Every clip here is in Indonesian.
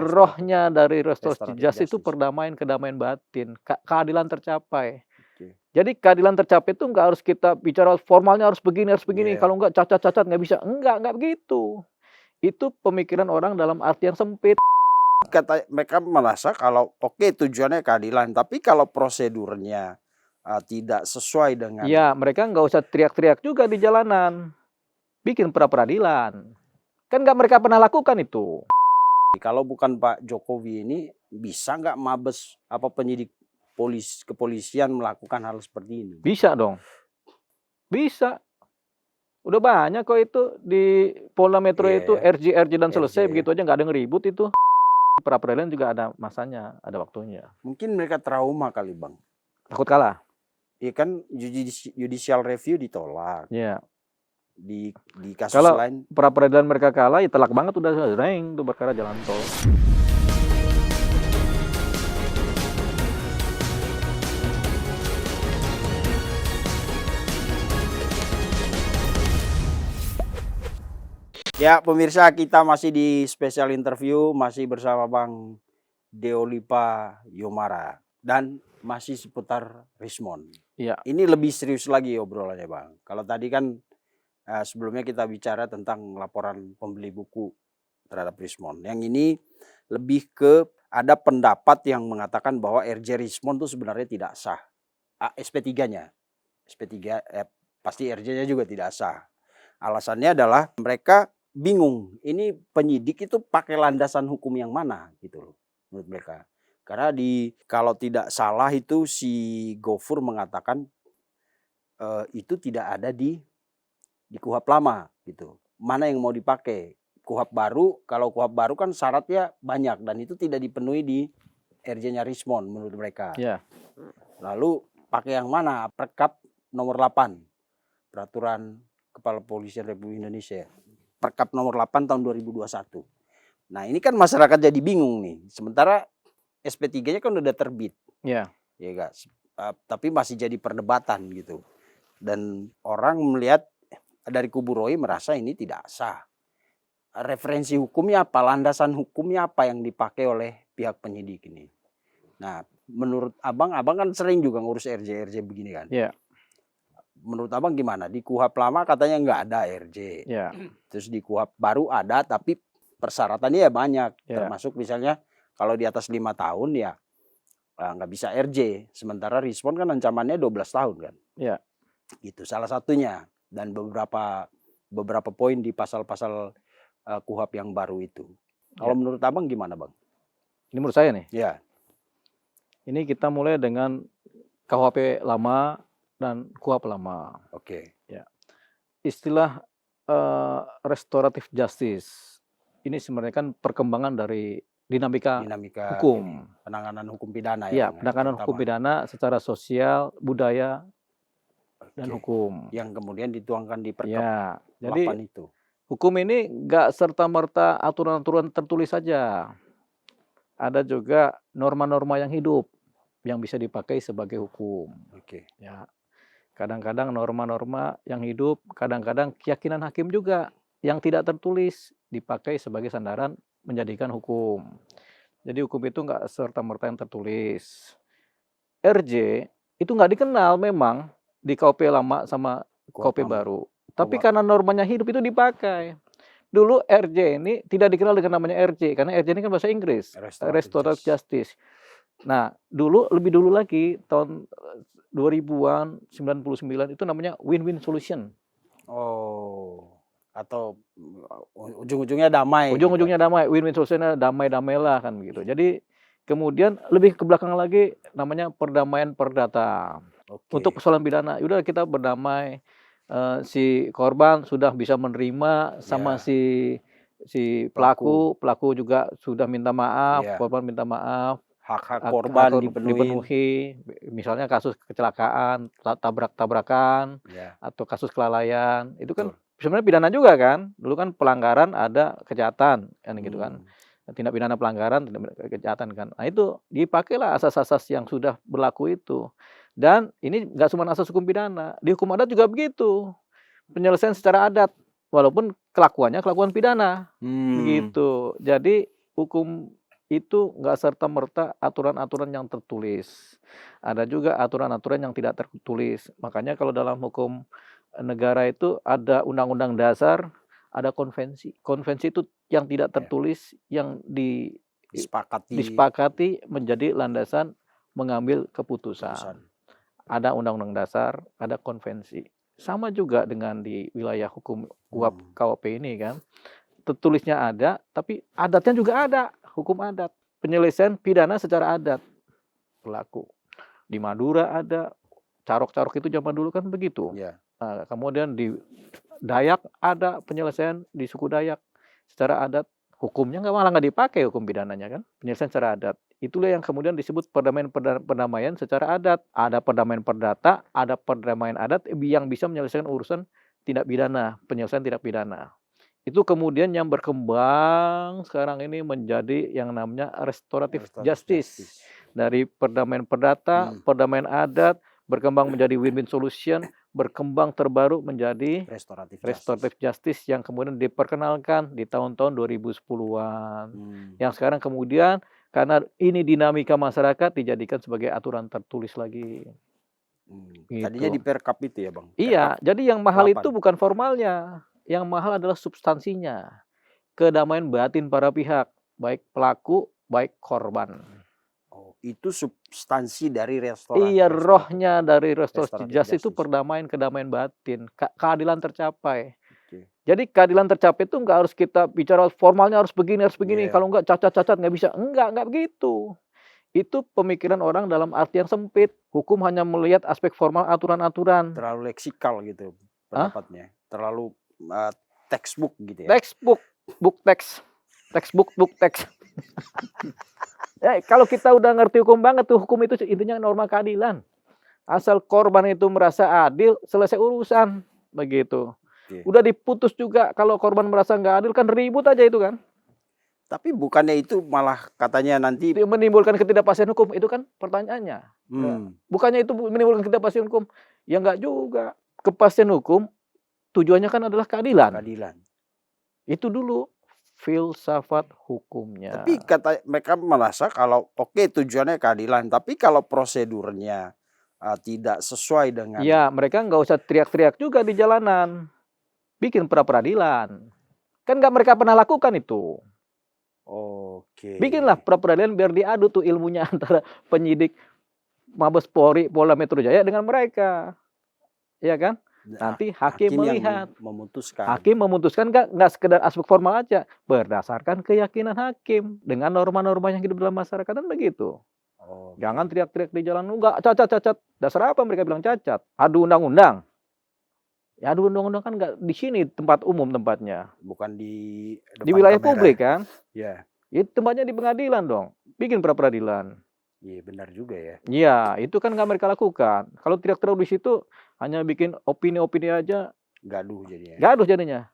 rohnya dari restoratif Restoratif justice itu justice. perdamaian, kedamaian batin, keadilan tercapai. Oke. Jadi keadilan tercapai itu nggak harus kita bicara formalnya harus begini, Iya. kalau nggak cacat-cacat nggak bisa. Nggak begitu. Itu pemikiran orang dalam arti yang sempit. Mereka merasa kalau oke tujuannya keadilan, tapi kalau prosedurnya tidak sesuai dengan Iya, mereka nggak usah teriak-teriak juga di jalanan. Bikin pra-peradilan. Kan nggak mereka pernah lakukan itu. kalau bukan Pak Jokowi ini bisa nggak Mabes penyidik kepolisian melakukan hal seperti ini? Bisa dong. Bisa. Udah banyak kok itu di Polda Metro Iya itu ya. RJ dan selesai RJ. begitu aja nggak ada ngeribut itu. Pra-peradilan juga ada masanya, ada waktunya. Mungkin mereka trauma kali Bang. Takut kalah. Iya kan judicial review ditolak. Iya. Di kasus Kalau lain pra-peradilan mereka kalah ya telak banget udah reng tuh perkara jalan tol. Ya pemirsa, kita masih di spesial interview, masih bersama Bang Deolipa Yomara dan masih seputar Rismond. Iya. Ini lebih serius lagi obrolannya Bang. Kalau tadi kan sebelumnya kita bicara tentang laporan pembeli buku terhadap Rismond. Yang ini lebih ke ada pendapat yang mengatakan bahwa RJ Rismond itu sebenarnya tidak sah. SP3-nya. SP3 pasti RJ-nya juga tidak sah. Alasannya adalah mereka bingung, ini penyidik itu pakai landasan hukum yang mana gitu loh menurut mereka. Karena kalau tidak salah itu si Gofur mengatakan itu tidak ada di KUHP lama gitu. Mana yang mau dipakai? KUHP baru, kalau KUHP baru kan syaratnya banyak dan itu tidak dipenuhi di RJ-nya Rismond menurut mereka. Iya. Lalu pakai yang mana? Perkap nomor 8. Peraturan Kepala Kepolisian Republik Indonesia. Perkap nomor 8 tahun 2021. Nah ini kan masyarakat jadi bingung nih. Sementara SP3-nya kan udah terbit. Iya. Ya guys. Tapi masih jadi perdebatan gitu. Dan orang melihat dari kubu Roy merasa ini tidak sah. Referensi hukumnya apa? Landasan hukumnya apa yang dipakai oleh pihak penyidik ini? Nah menurut abang kan sering juga ngurus RJ begini kan? Iya. Menurut abang gimana? Di KUHP lama katanya nggak ada RJ. Iya. Terus di KUHP baru ada tapi persyaratannya ya banyak. Iya. Termasuk misalnya kalau di atas 5 tahun ya nggak bisa RJ. Sementara Rismond kan ancamannya 12 tahun kan. Iya. Itu salah satunya. Dan beberapa poin di pasal-pasal KUHP yang baru itu. Kalau menurut abang gimana bang? Ini menurut saya nih. Ya. Ini kita mulai dengan KUHP lama dan KUHP lama. Oke. Ya. Istilah restoratif justice ini sebenarnya kan perkembangan dari dinamika hukum. Penanganan hukum pidana ya. Penanganan hukum pidana secara sosial, budaya, dan hukum. Yang kemudian dituangkan di Perkap ya. Jadi 8 itu. Hukum ini nggak serta-merta aturan-aturan tertulis saja. Ada juga norma-norma yang hidup yang bisa dipakai sebagai hukum. Oke. Ya. Kadang-kadang norma-norma yang hidup, kadang-kadang keyakinan hakim juga yang tidak tertulis dipakai sebagai sandaran menjadikan hukum. Jadi hukum itu nggak serta-merta yang tertulis. RJ itu nggak dikenal memang di KUHP lama sama KUHP baru. Tapi karena normanya hidup itu dipakai. Dulu RJ ini tidak dikenal dengan namanya RJ karena RJ ini kan bahasa Inggris, Restorative Justice. Nah, lebih dulu lagi tahun 2000-an 99 itu namanya win-win solution. Oh, atau ujung-ujungnya damai. Ujung-ujungnya damai, win-win solutionnya damai-damailah kan begitu. Jadi kemudian lebih ke belakang lagi namanya perdamaian perdata. Untuk persoalan pidana, udah kita berdamai. Si korban sudah bisa menerima sama si pelaku juga sudah minta maaf, korban minta maaf, hak korban dipenuhi, misalnya kasus kecelakaan, tabrakan, atau kasus kelalaian, itu kan sebenarnya pidana juga kan, dulu kan pelanggaran ada kejahatan kan gitu kan, tindak pidana pelanggaran, tindak pidana kejahatan kan, nah itu dipakailah asas-asas yang sudah berlaku itu. Dan ini nggak cuma asas hukum pidana, di hukum adat juga begitu. Penyelesaian secara adat, walaupun kelakuan pidana, begitu. Jadi hukum itu nggak serta-merta aturan-aturan yang tertulis. Ada juga aturan-aturan yang tidak tertulis. Makanya kalau dalam hukum negara itu ada undang-undang dasar, ada konvensi. Konvensi itu yang tidak Ya, tertulis, yang disepakati disepakati menjadi landasan mengambil keputusan. putusan. Ada undang-undang dasar, ada konvensi. Sama juga dengan di wilayah hukum UAP KUHP ini kan. Tertulisnya ada, tapi adatnya juga ada, hukum adat. Penyelesaian pidana secara adat berlaku. Di Madura ada, Carok-Carok itu zaman dulu kan begitu. Ya. Nah, kemudian di Dayak ada penyelesaian di suku Dayak secara adat. Hukumnya malah nggak dipakai hukum pidananya kan, penyelesaian secara adat. Itulah yang kemudian disebut perdamaian secara adat. Ada perdamaian perdata, ada perdamaian adat yang bisa menyelesaikan urusan tindak pidana, penyelesaian tindak pidana. Itu kemudian yang berkembang sekarang ini menjadi yang namanya restoratif justice. Dari perdamaian perdata, perdamaian adat, berkembang menjadi win-win solution, berkembang terbaru menjadi restoratif justice yang kemudian diperkenalkan di tahun-tahun 2010-an. Yang sekarang kemudian karena ini dinamika masyarakat dijadikan sebagai aturan tertulis lagi. Tadinya di Perkap itu ya Bang? Iya, jadi yang mahal 8. itu bukan formalnya. Yang mahal adalah substansinya. Kedamaian batin para pihak, baik pelaku, baik korban. Itu substansi dari restoratif. Iya, rohnya dari restoratif justice itu kedamaian batin, keadilan tercapai. Jadi keadilan tercapai itu nggak harus kita bicara formalnya harus begini, kalau nggak cacat nggak bisa. Nggak begitu. Itu pemikiran orang dalam arti yang sempit. Hukum hanya melihat aspek formal aturan-aturan. Terlalu leksikal gitu pendapatnya. Terlalu textbook gitu ya. Textbook, book text. Ya, kalau kita udah ngerti hukum banget tuh, hukum itu intinya norma keadilan. Asal korban itu merasa adil, selesai urusan. Begitu. Udah diputus juga, kalau korban merasa nggak adil kan ribut aja itu kan. Tapi bukannya itu malah katanya nanti menimbulkan ketidakpastian hukum, itu kan pertanyaannya. Bukannya itu menimbulkan ketidakpastian hukum? Ya nggak juga. Kepastian hukum tujuannya kan adalah keadilan. Itu dulu filsafat hukumnya. Tapi mereka merasa kalau tujuannya keadilan, tapi kalau prosedurnya tidak sesuai dengan. Ya, mereka nggak usah teriak-teriak juga di jalanan. Bikin pra-peradilan. Kan nggak mereka pernah lakukan itu. Bikinlah pra-peradilan biar diadu tuh ilmunya antara penyidik Mabes Polri, Polda Metro Jaya dengan mereka. Ya kan? Nanti hakim melihat, hakim memutuskan nggak sekedar aspek formal aja, berdasarkan keyakinan hakim dengan norma-norma yang hidup dalam masyarakat kan begitu. Jangan teriak-teriak di jalan, nggak cacat. Dasar apa mereka bilang cacat? Adu undang-undang. Ya adu undang-undang kan nggak di sini tempat umum tempatnya. Bukan di wilayah publik kan? Ya. Itu tempatnya di pengadilan dong. Bikin pra-peradilan. Iya benar juga ya. Iya, itu kan nggak mereka lakukan. Kalau teriak-teriak di situ hanya bikin opini-opini aja. Gaduh jadinya.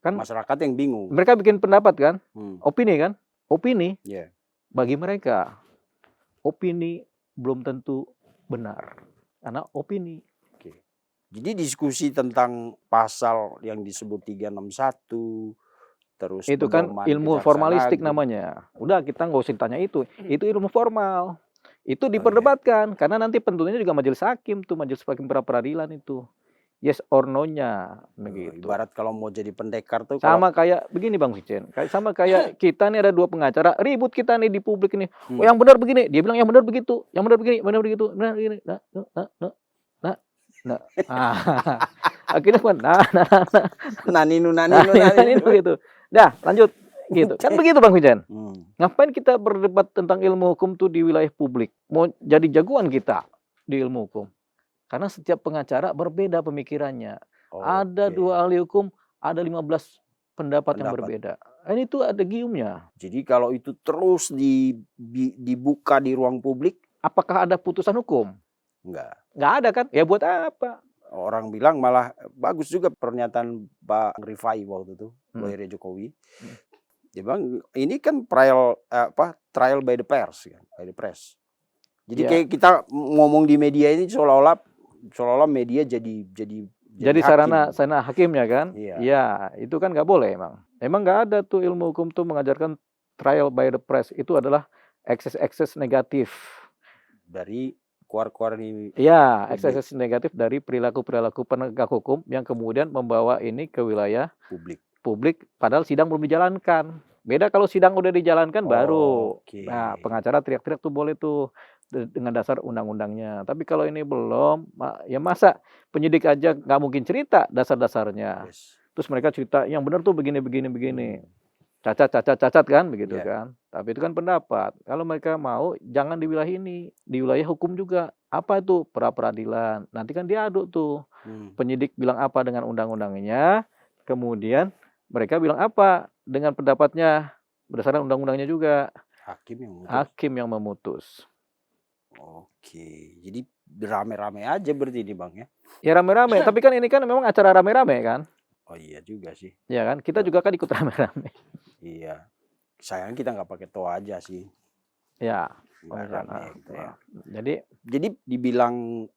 Kan masyarakat yang bingung. Mereka bikin pendapat kan, opini kan, opini. Bagi mereka, opini belum tentu benar karena opini. Jadi diskusi tentang pasal yang disebut 361. Terus itu kan ilmu formalistik namanya. Udah kita nggak usah tanya itu ilmu formal. Itu diperdebatkan karena nanti pentutannya juga majelis hakim tuh, majelis hakim pra-peradilan itu. Yes or no-nya begitu. Ibarat kalau mau jadi pendekar tuh sama kayak begini Bang Vicen. Sama kayak kita nih ada dua pengacara, ribut kita nih di publik ini. Yang benar begini, dia bilang yang benar begitu, yang benar begini, benar begitu, benar begini. Nah. Akhirnya kan naninu gitu. Dah, lanjut gitu. Kan begitu Bang Vicen. Ngapain kita berdebat tentang ilmu hukum tuh di wilayah publik? Mau jadi jagoan kita di ilmu hukum. Karena setiap pengacara berbeda pemikirannya. Ada 2 ahli hukum, ada 15 pendapat yang berbeda. Ini tuh ada giumnya. Jadi kalau itu terus dibuka di ruang publik, apakah ada putusan hukum? Nggak ada kan? Ya buat apa? Orang bilang malah bagus juga pernyataan Pak Rifai waktu itu, lawyer Jokowi. Dia bilang ini kan trial by the press kan, by the press. Jadi kayak kita ngomong di media ini seolah-olah media jadi sarana hakimnya kan? Iya, itu kan nggak boleh emang. Emang nggak ada tuh ilmu hukum tuh mengajarkan trial by the press itu adalah ekses-ekses negatif. Dari keluar-keluar ini Iya, publik. ekses-ekses negatif dari perilaku-perilaku penegak hukum yang kemudian membawa ini ke wilayah publik. padahal sidang belum dijalankan. Beda kalau sidang udah dijalankan baru. Oke. Nah, pengacara teriak-teriak tuh boleh tuh dengan dasar undang-undangnya. Tapi kalau ini belum, ya masa penyidik aja nggak mungkin cerita dasar-dasarnya. Yes. Terus mereka cerita yang benar tuh begini begini begini. Hmm. Cacat kan begitu Iya. kan. Tapi itu kan pendapat. Kalau mereka mau jangan di wilayah ini, di wilayah hukum juga. Apa itu pra-peradilan? Nanti kan diaduk tuh. Penyidik bilang apa dengan undang-undangnya, kemudian mereka bilang apa dengan pendapatnya berdasarkan undang-undangnya juga. Hakim yang memutus. Oke, jadi rame-rame aja berarti ini Bang ya? Ya rame-rame, tapi kan ini kan memang acara rame-rame kan? Oh iya juga sih. Ya kan, kita juga kan ikut rame-rame. Iya, sayang kita nggak pakai toa aja sih. Ya, Nggak rame gitu ya. Jadi dibilang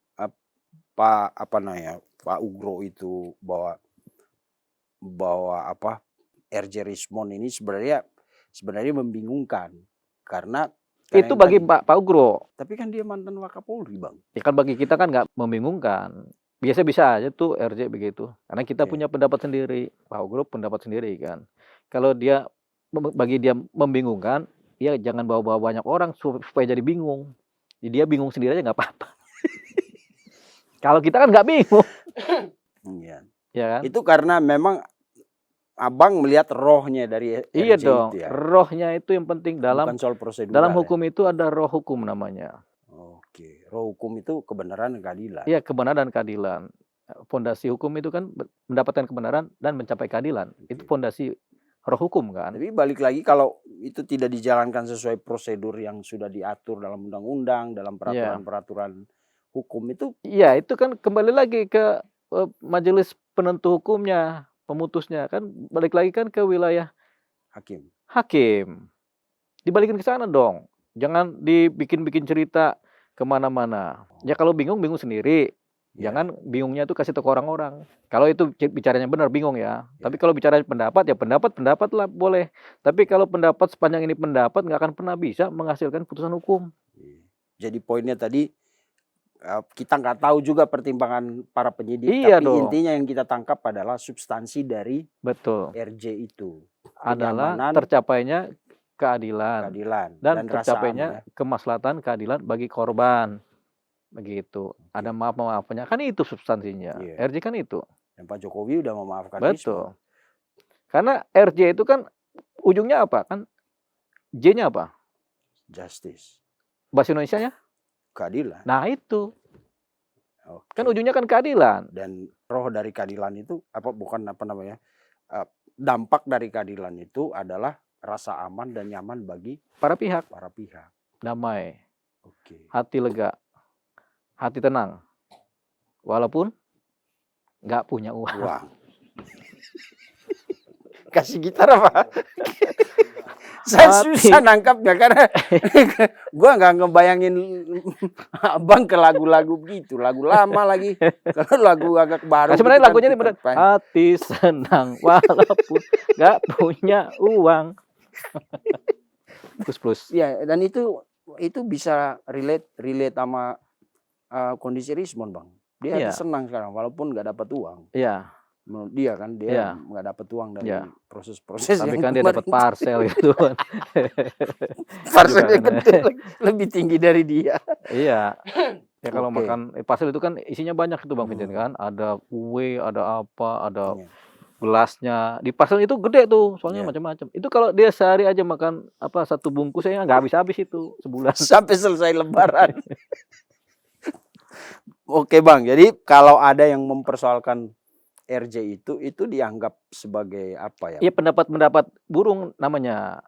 Pak Ugro itu bahwa RJ Rismond ini sebenarnya membingungkan karena itu bagi Pak Ugro. Tapi kan dia mantan Wakapolri Bang. Ya kan bagi kita kan nggak membingungkan. Biasa bisa aja tuh RJ begitu. Karena kita punya pendapat sendiri. Pak Ugro pendapat sendiri kan. Kalau bagi dia membingungkan, ya jangan bawa-bawa banyak orang supaya jadi bingung. Jadi dia bingung sendiri aja nggak apa-apa. Kalau kita kan nggak bingung. Iya. Ya kan? Itu karena memang Abang melihat rohnya dari RJ iya dong, itu ya? Rohnya itu yang penting Bukan soal prosedural. Dalam hukum itu ada roh hukum namanya. Oke, roh hukum itu kebenaran dan keadilan. Iya, kebenaran dan keadilan. Fondasi hukum itu kan mendapatkan kebenaran dan mencapai keadilan. Itu fondasi roh hukum kan. Tapi balik lagi kalau itu tidak dijalankan sesuai prosedur yang sudah diatur dalam undang-undang, dalam peraturan-peraturan hukum itu. Iya, itu kan kembali lagi ke majelis penentu hukumnya, pemutusnya kan balik lagi kan ke wilayah hakim. Dibalikin ke sana dong. Jangan dibikin-bikin cerita kemana-mana. Ya kalau bingung sendiri. Jangan bingungnya itu kasih tahu ke orang-orang. Kalau itu bicaranya benar bingung ya. Tapi kalau bicaranya pendapat ya pendapat lah boleh. Tapi kalau pendapat sepanjang ini pendapat nggak akan pernah bisa menghasilkan putusan hukum. Jadi poinnya tadi kita nggak tahu juga pertimbangan para penyidik. Iya tapi dong. Intinya yang kita tangkap adalah substansi dari RJ itu. Adalah tercapainya keadilan dan tercapainya kemaslahatan keadilan bagi korban. Begitu. Ada maaf-maafnya. Kan itu substansinya. RJ kan itu. Dan Pak Jokowi udah memaafkan. Betul. Karena RJ itu kan ujungnya apa? Kan J-nya apa? Justice. Bahasa Indonesianya? Keadilan. Nah itu. Kan ujungnya kan keadilan. Dan roh dari keadilan itu dampak dari keadilan itu adalah rasa aman dan nyaman bagi para pihak. Damai. Hati lega. Hati tenang. Walaupun nggak punya uang. Kasih gitar apa? Saya susah nangkapnya karena gue nggak ngebayangin Abang ke lagu-lagu gitu, lagu lama lagi. Kalau lagu agak baru. Sebenarnya lagunya ini benar. Hati senang walaupun nggak punya uang. Plus. Ya, dan itu bisa relate sama kondisi Rismond Bang. Dia senang sekarang walaupun nggak dapat uang. Iya. Menurut dia kan dia nggak dapat uang dari proses-proses. Tapi kan dia dapat parcel gitu. Parselnya gede, lebih tinggi dari dia. Iya. Ya kalau makan parcel itu kan isinya banyak itu Bang Vincent kan. Ada kue, ada apa, ada gelasnya. Di parcel itu gede tuh, soalnya macam-macam. Itu kalau dia sehari aja makan satu bungkus ya nggak habis-habis itu sebulan. Sampai selesai lebaran. Oke Bang, jadi kalau ada yang mempersoalkan RJ itu dianggap sebagai apa ya? Iya pendapat burung namanya.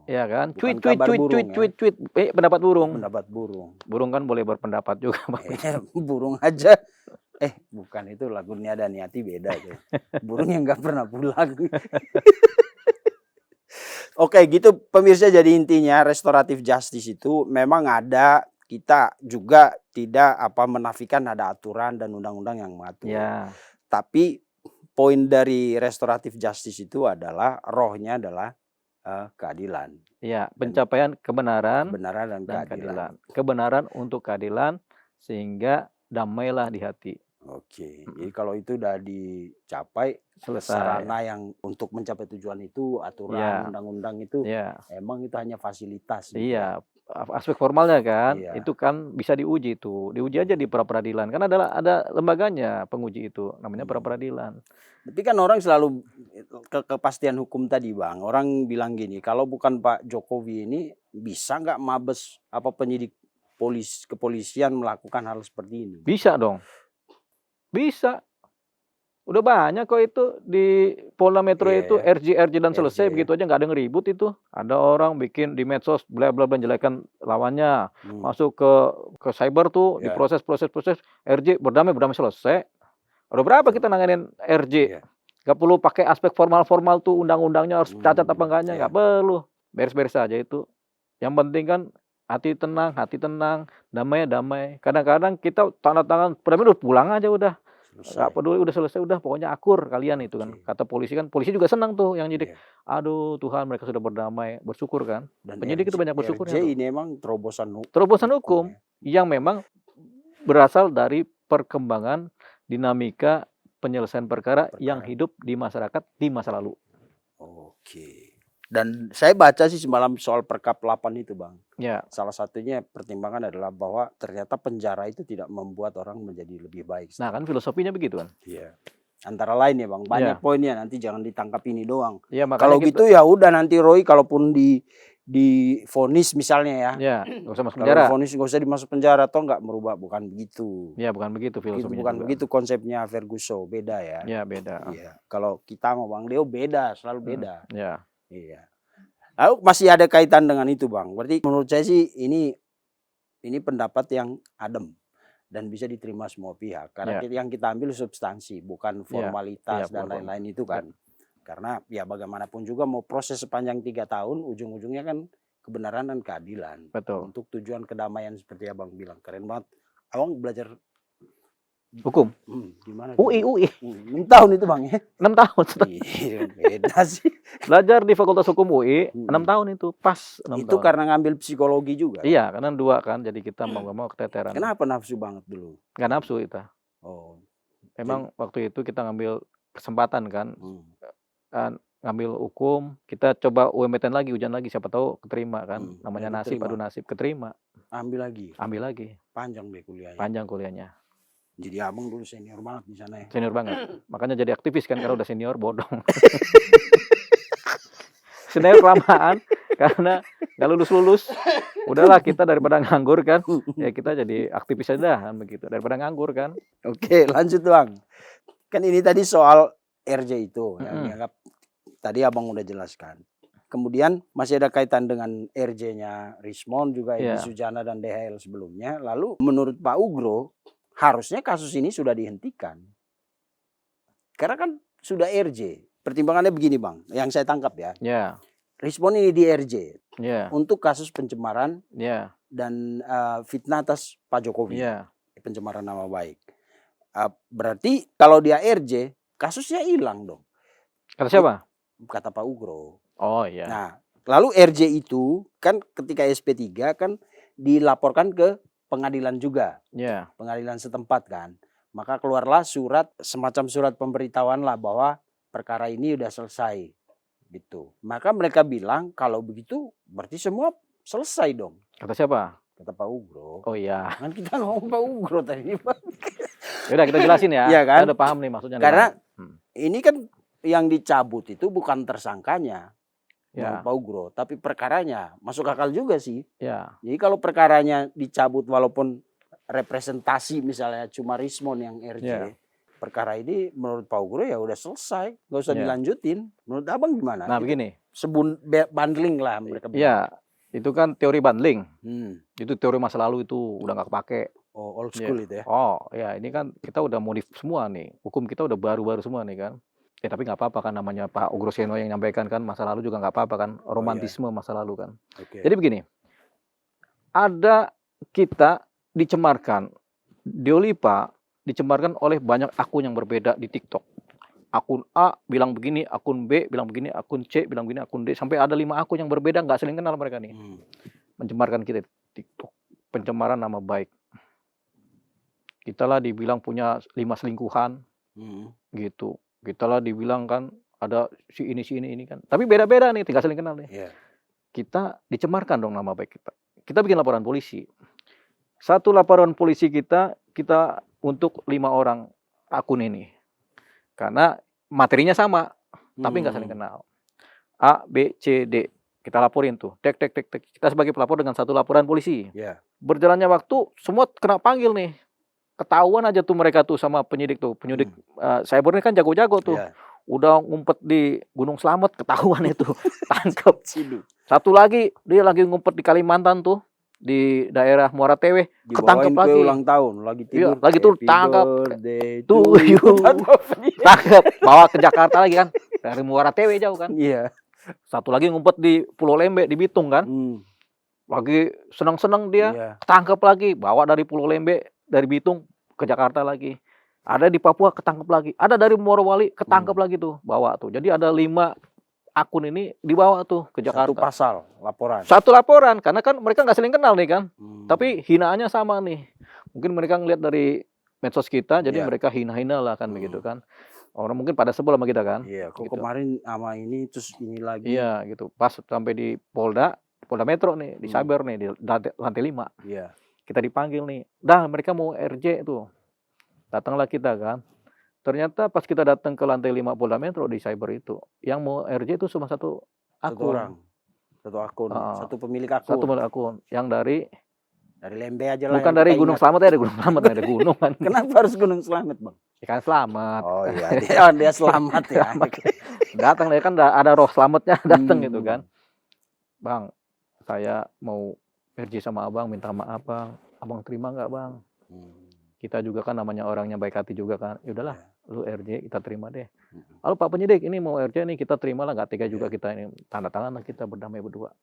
Ya kan? Tweet. Pendapat burung. Burung kan boleh berpendapat juga. Burung aja. Bukan itu lagu Niada Niati beda tuh. Burung yang nggak pernah pulang. Oke, gitu pemirsa, jadi intinya restoratif justice itu memang ada. Kita juga tidak menafikan ada aturan dan undang-undang yang mengatur. Tapi poin dari restoratif justice itu adalah rohnya adalah keadilan. Ya, pencapaian kebenaran Kebenaran dan dan keadilan. keadilan. Kebenaran untuk keadilan sehingga damailah di hati. Oke, jadi kalau itu udah dicapai, Selesai. sarana yang untuk mencapai tujuan itu, aturan, Iya. undang-undang itu, Iya. emang itu hanya fasilitas gitu ya. Iya, aspek formalnya kan, Iya. itu kan bisa diuji itu. Diuji aja di pra-peradilan. Kan ada lembaganya penguji itu, namanya pra-peradilan. Tapi kan orang selalu kepastian hukum tadi Bang. Orang bilang gini, kalau bukan Pak Jokowi ini bisa nggak Mabes penyidik kepolisian melakukan hal seperti ini? Bisa dong. Bisa. Udah banyak kok itu di Polda Metro Iya itu ya. RJ dan selesai RJ. begitu aja, nggak ada yang ribut itu. Ada orang bikin di medsos bla bla bla menjelekan lawannya, masuk ke cyber tuh Ya. diproses RJ berdamai selesai. Udah berapa kita nanganin RJ? Iya. Nggak perlu pakai aspek formal tuh undang-undangnya harus cacat apa enggaknya, Iya. nggak perlu. Beres-beres aja itu. Yang penting kan hati tenang, damai. Kadang-kadang kita tanda tangan perdamaian udah pulang aja udah. Nggak peduli, udah selesai, udah pokoknya akur kalian itu kan. Oke. Kata polisi kan, polisi juga senang tuh yang nyidik. Iya. Aduh Tuhan, mereka sudah berdamai, bersyukur kan. Dan Penyidik itu banyak bersyukurnya RJ tuh. ini emang terobosan hukum yang memang berasal dari perkembangan dinamika penyelesaian perkara yang hidup di masyarakat di masa lalu. Oke. Dan saya baca sih semalam soal Perkap 8 itu Bang. Ya. Salah satunya pertimbangan adalah bahwa ternyata penjara itu tidak membuat orang menjadi lebih baik. Nah kan filosofinya begitu kan. Iya. Antara lain ya Bang, banyak poinnya, nanti jangan ditangkap ini doang. Ya, kalau gitu ya udah nanti Roy kalaupun divonis misalnya ya. Ya, nggak usah masuk Kalau penjara. divonis nggak usah dimasuk penjara, toh nggak merubah, bukan begitu. Ya bukan begitu filosofinya. Bukan begitu konsepnya Ferguson, beda ya. Ya beda. Iya. Kalau kita mau Bang Deo beda, selalu beda. Ya. Iya. Lalu masih ada kaitan dengan itu Bang. Berarti menurut saya sih ini pendapat yang adem dan bisa diterima semua pihak. Karena yang kita ambil substansi, bukan formalitas dan lain-lain itu kan. Karena ya bagaimanapun juga mau proses sepanjang 3 tahun, ujung-ujungnya kan kebenaran dan keadilan. Betul. Untuk tujuan kedamaian seperti Abang bilang. Keren banget. Abang belajar hukum. Gimana? UI. 6 tahun itu Bang ya? 6 tahun. Iya, beda sih. Belajar di Fakultas Hukum UI 6 tahun itu pas 6 itu tahun. karena ngambil psikologi juga. Iya, karena 2 kan, jadi kita mau nggak mau keteteran. Kenapa nafsu banget dulu? Nggak nafsu kita. Oh. Memang waktu itu kita ngambil kesempatan kan, ngambil hukum, kita coba UMPTN lagi, ujian lagi, siapa tahu keterima kan. Namanya nasib, adu nasib, keterima. Ambil lagi. Panjang deh kuliahnya. Panjang kuliahnya. Jadi Abang dulu senior banget di sana ya. Senior banget. Makanya jadi aktivis kan, kalau udah senior bodong. Senior kelamaan karena nggak lulus. Udahlah kita daripada nganggur kan, ya kita jadi aktivis aja kan begitu, daripada nganggur kan. Oke, lanjut Bang. Kan ini tadi soal RJ itu yang dianggap tadi Abang udah jelaskan. Kemudian masih ada kaitan dengan RJ-nya Rismond juga, Edi Sujana dan DHL sebelumnya. Lalu menurut Pak Ugro, harusnya kasus ini sudah dihentikan. Karena kan sudah RJ. Pertimbangannya begini Bang, yang saya tangkap ya. Rismond ini di RJ untuk kasus pencemaran dan fitnah atas Pak Jokowi. Pencemaran nama baik. Berarti kalau dia RJ, kasusnya hilang dong. Kata siapa? Kata Pak Ugro. Oh iya. Nah, lalu RJ itu kan ketika SP3 kan dilaporkan ke pengadilan juga. Pengadilan setempat kan. Maka keluarlah semacam surat pemberitahuan lah bahwa perkara ini udah selesai. Gitu. Maka mereka bilang kalau begitu berarti semua selesai dong. Kata siapa? Kata Pak Ugro. Oh iya. Kan kita ngomong Pak Ugro tadi. Udah kita jelasin ya. Iya kan? Kita udah paham nih maksudnya. Karena ini kan yang dicabut itu bukan tersangkanya. Pak Ugro, tapi perkaranya masuk akal juga sih. Jadi kalau perkaranya dicabut walaupun representasi misalnya cuma Rismond yang RJ, perkara ini menurut Pak Ugro ya udah selesai, nggak usah dilanjutin. Menurut Abang gimana? Nah begini. Bundling lah mereka. Iya, itu kan teori bundling. Itu teori masa lalu itu udah nggak kepake. Oh, old school itu ya? Oh ya, ini kan kita udah modif semua nih. Hukum kita udah baru-baru semua nih kan. Ya tapi nggak apa-apa kan, namanya Pak Ugro Seno yang nyampaikan kan, masa lalu juga nggak apa-apa kan, romantisme masa lalu kan. Jadi begini, ada kita dicemarkan, Deolipa dicemarkan oleh banyak akun yang berbeda di TikTok. Akun A bilang begini, akun B bilang begini, akun C bilang begini, akun D, sampai ada 5 akun yang berbeda, nggak saling kenal mereka nih. Mencemarkan kita di TikTok, pencemaran nama baik. Kita lah dibilang punya 5 selingkuhan, gitu. Kita lah dibilang kan ada si ini kan. Tapi beda-beda nih, tinggal saling kenal nih. Iya. Kita dicemarkan dong nama baik kita. Kita bikin laporan polisi. Satu laporan polisi kita untuk 5 orang akun ini. Karena materinya sama, tapi nggak saling kenal. A, B, C, D. Kita laporin tuh. Tek. Kita sebagai pelapor dengan satu laporan polisi. Iya. Berjalannya waktu, semua kena panggil nih. Ketahuan aja tuh mereka tuh sama penyidik tuh. Penyidik cyber ini kan jago-jago tuh. Iya. Udah ngumpet di Gunung Slamet, ketahuan itu. Tangkep. Cidu. Satu lagi, dia lagi ngumpet di Kalimantan tuh. Di daerah Muara Tewe, ketangkep Dibawain kue lagi. ulang tahun, lagi Iya, tidur. lagi tuh Happy tangkap. birthday To to you. Tangkep, bawa ke Jakarta lagi kan. Dari Muara Tewe jauh kan. Iya. Satu lagi ngumpet di Pulau Lembe di Bitung kan. Lagi senang-senang dia, Iya. tangkep lagi, bawa dari Pulau Lembe, dari Bitung ke Jakarta lagi. Ada di Papua ketangkep lagi. Ada dari Morowali ketangkep lagi tuh, bawa tuh. Jadi ada 5 akun ini dibawa tuh ke Satu Jakarta. pasal laporan. Satu laporan, karena kan mereka nggak saling kenal nih kan. Tapi Hmm. hinaannya sama nih. Mungkin mereka ngeliat dari medsos kita, jadi Iya. mereka hina-hina lah kan begitu kan. Orang mungkin pada sebel sama kita kan. Iya, kok gitu. kemarin sama ini terus ini lagi. Iya gitu. Pas sampai di Polda Metro nih, di Saber nih, di lantai 5. Iya. Kita dipanggil nih. Dah mereka mau RJ tuh. Datanglah kita kan. Ternyata pas kita datang ke lantai 5 Polda Metro di Cyber itu, yang mau RJ itu cuma satu Satu akun. orang. Satu akun, Heeh. satu pemilik akun. Satu akun. Yang dari Dari Lembe aja lah. bukan yang dari kita Gunung ingat. Slamet ya, dari Gunung Slamet, ada gunung kan. Kenapa harus Gunung Slamet, Bang? Ikan selamat. Oh iya, dia selamat ya. Datang dia kan ada roh selamatnya datang Hmm. gitu kan. Bang, saya mau RJ sama abang, minta maaf bang. Abang terima nggak bang? Kita juga kan namanya orangnya baik hati juga kan. Ya udahlah, lu RJ kita terima deh. Lalu Pak Penyidik ini mau RJ nih kita terima lah, nggak tega juga kita ini, tanda tangan lah kita berdamai berdua.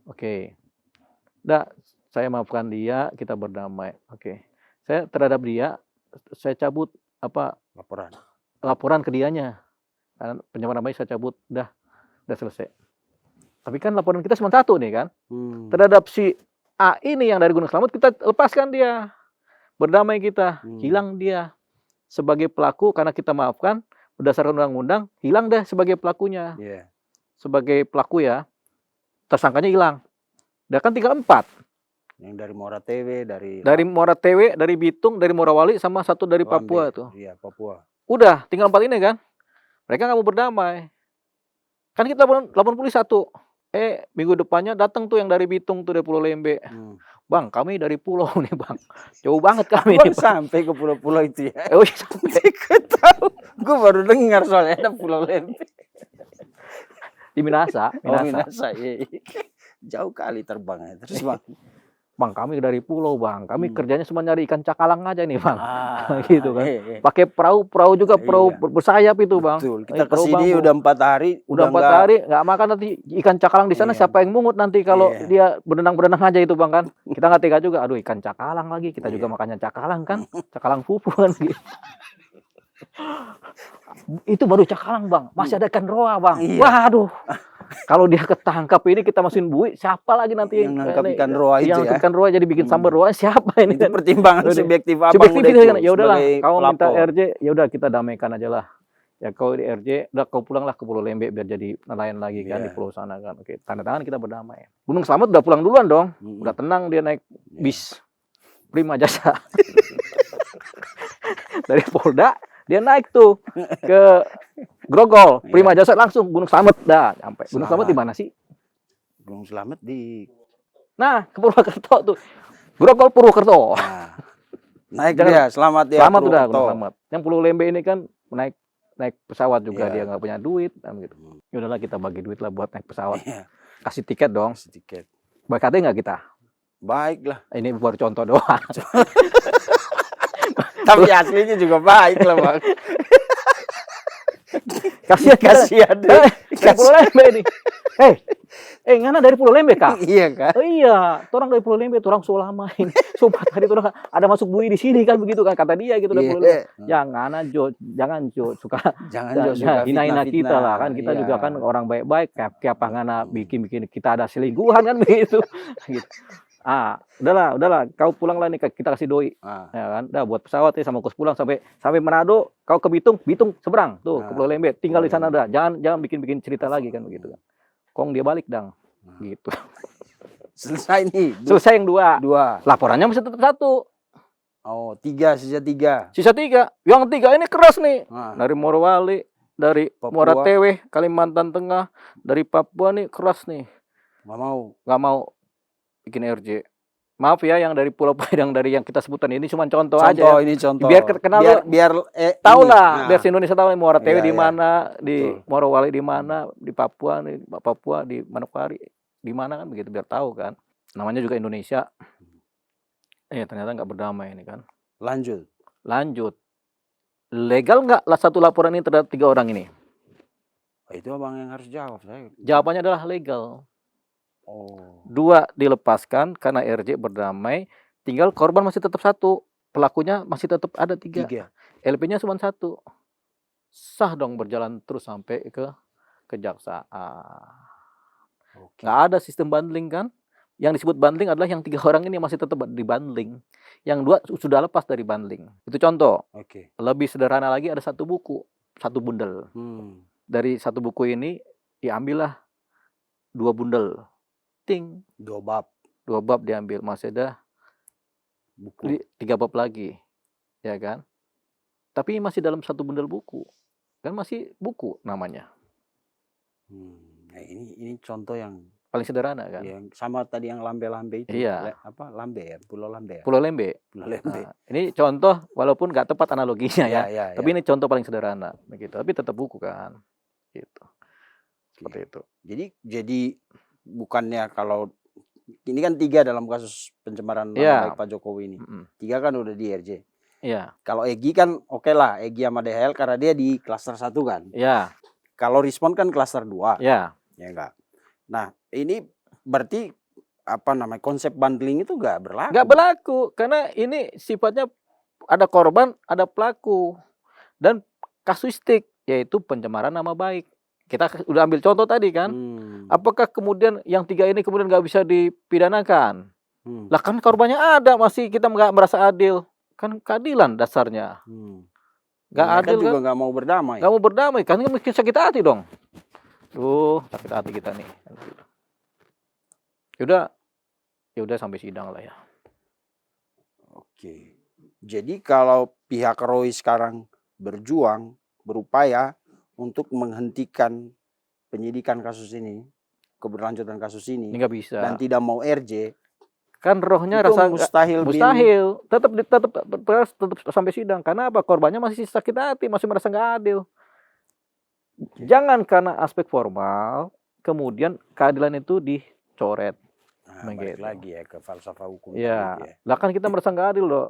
Oke. Dah, saya maafkan dia, kita berdamai. Oke. Saya terhadap dia, saya cabut laporan ke dianya. Karena pencemaran nama baik saya cabut, udah selesai. Tapi kan laporan kita cuma 1 nih kan. Terhadap si A ini yang dari Gunung Slamet kita lepaskan dia. Berdamai kita, hilang dia sebagai pelaku karena kita maafkan berdasarkan undang-undang, hilang deh sebagai pelakunya. Iya. Sebagai pelaku ya, tersangkanya hilang. Dia kan tinggal 4. Yang dari Muara Tewe, Dari Muara Tewe, dari Bitung, dari Morowali, sama satu dari Lambe. Papua tuh. Iya, Papua. Udah, tinggal 4 ini kan. Mereka nggak mau berdamai. Kan kita lapor polisi 1. Minggu depannya datang tuh yang dari Bitung tuh, dari Pulau Lembe. Bang, kami dari pulau nih bang. Jauh banget kami Bang nih. sampai ke pulau-pulau itu ya. Oh, sampai Gue tahu. Gue baru dengar soalnya ada Pulau Lembe. di Minasa. Oh, Minasa. Iya. Jauh kali terbangnya. Terus bang. Bang, kami dari pulau bang. Kami kerjanya cuma nyari ikan cakalang aja nih bang. Ah, gitu kan. iya. Pakai perahu juga, perahu Iya. bersayap itu bang. Betul. Kita Perahu kesini bambu. udah 4 hari. Udah 4 hari nggak makan, nanti ikan cakalang di sana Iya. siapa yang mungut nanti kalau Iya. dia berenang aja itu bang kan. Kita nggak tega juga. Aduh, ikan cakalang lagi. Kita juga Iya. makannya cakalang kan. Cakalang fufu kan. Gitu. Itu baru cakalang bang. Masih ada ikan roa bang. Iya. Waduh. Kalau dia ketangkap ini kita masukin buih, siapa lagi nanti Yang nangkap ikan roa itu yang ya. ikan roa jadi bikin sambal roa, siapa ini Itu kan? pertimbangan Udah. subjektif abang Subjektif udah itu itu kan. Ya udahlah, sebagai kau minta pelapor. RJ, ya udah kita damaikan aja lah. Ya kau di RJ, udah kau pulanglah ke Pulau Lembe biar jadi nelayan lagi kan di Iya. pulau sana kan. Oke, tanda tangan kita berdamai. Gunung Slamet udah pulang duluan dong. Udah tenang dia naik bis Prima Jasa. Dari Polda dia naik tuh ke Grogol, Prima Jasa langsung Gunung Slamet dah sampai. Gunung Slamet di mana sih? Gunung Slamet di Nah, ke Purwokerto tuh. Grogol Purwokerto. naik Jangan- dia, selamat dia. Selamat udah Purwokerto. Gunung Slamet. Yang Pulau Lembe ini kan naik pesawat juga, Iya. dia nggak punya duit kan gitu. Ya udahlah kita bagi duit lah buat naik pesawat. Iya, Kasih tiket dong. sedikit. Baik hati nggak kita? Baik lah. Ini baru contoh doang. Tapi aslinya juga baik lah bang. Kasihan Kasihan deh. Kayak Pulau Lembe ini. ngana dari Pulau Lembe kah? Iya kan? Iya, orang dari Pulau Lembe, orang so lama ini. Sumpah tadi orang ada masuk bui di sini kan begitu kan kata dia gitu dari Pulau Lembe. Iya. Jangan Jo, jangan Jo, suka Jangan Jo suka hina-hina kita fitnah-fitnah. lah kan kita Iya. juga kan orang baik-baik kayak apa ngana bikin kita ada selingkuhan kan begitu. Gitu. Udahlah, kau pulanglah nih kita kasih doi. Ah. Ya kan, dah buat pesawat ya sama kos pulang sampai Manado, kau ke Bitung seberang tuh ke Pulau Lembe, tinggal di sana dah. Jangan bikin cerita lagi kan begitu kan. Kong dia balik dang. Gitu. Selesai nih. Selesai yang dua. Laporannya masih tetap satu. Oh, sisa tiga. Sisa tiga. Yang tiga ini keras nih. Nah. Dari Morowali, dari Muara Tewe, Kalimantan Tengah, dari Papua nih keras nih. Nggak mau bikin RJ. Maaf ya yang dari Pulau Padang dari yang kita sebutan ini cuma contoh aja. Ini contoh. Biar kenal biar tahu lah, biar Indonesia tahu Muara Tewe di Iya. mana, di Morowali di mana, di Papua di Manokwari di mana kan begitu biar tahu kan. Namanya juga Indonesia. Ternyata nggak berdamai ini kan. Lanjut. Legal nggak satu laporan ini terhadap 3 orang ini? Itu abang yang harus jawab. Jawabannya adalah legal. Oh. 2 dilepaskan karena RJ berdamai, tinggal korban masih tetap 1, pelakunya masih tetap ada 3. LP-nya cuma 1. Sah dong berjalan terus sampai ke kejaksaan. Nggak ada sistem bundling kan? Yang disebut bundling adalah yang 3 orang ini masih tetap di bundling. Yang 2 sudah lepas dari bundling. Itu contoh. Lebih sederhana lagi ada 1 buku, 1 bundel. Dari 1 buku ini diambillah 2 bundel. 2 bab diambil, masih ada buku 3 bab lagi, ya kan? Tapi masih dalam 1 bundel buku, kan masih buku namanya. Nah ini contoh yang paling sederhana kan? Yang sama tadi yang lambe-lambe itu. Iya. Pulau Lambe. Pulau Lembe. Nah, ini contoh walaupun nggak tepat analoginya ya, tapi ini contoh paling sederhana, begitu. Tapi tetap buku kan, gitu. Seperti itu. Jadi bukannya kalau ini kan 3 dalam kasus pencemaran nama baik Pak Jokowi ini. 3 kan udah di RJ. Iya. Kalau Egy kan oke lah, Egy sama DHL karena dia di klaster 1 kan. Iya. Kalau Rismon kan klaster 2. Iya. Ya enggak. Nah, ini berarti konsep bundling itu enggak berlaku. Enggak berlaku karena ini sifatnya ada korban, ada pelaku dan kasuistik yaitu pencemaran nama baik. Kita udah ambil contoh tadi kan. Apakah kemudian yang 3 ini kemudian nggak bisa dipidanakan? Lah kan korbannya ada, masih kita nggak merasa adil. Kan keadilan dasarnya. Nggak adil kan? Juga nggak mau berdamai. Nggak mau berdamai, kan mungkin sakit hati dong. Sakit hati kita nih. Ya udah sampai sidang lah ya. Oke. Jadi kalau pihak Roy sekarang berupaya untuk menghentikan penyidikan kasus ini, keberlanjutan kasus ini, nggak bisa. Dan tidak mau RJ, kan rohnya itu rasa mustahil. Tetap sampai sidang. Karena apa? Korbannya masih sakit hati, masih merasa nggak adil. Jangan karena aspek formal, kemudian keadilan itu dicoret. Balik lagi ya ke falsafah hukum. Ya, lah kan kita merasa nggak adil loh.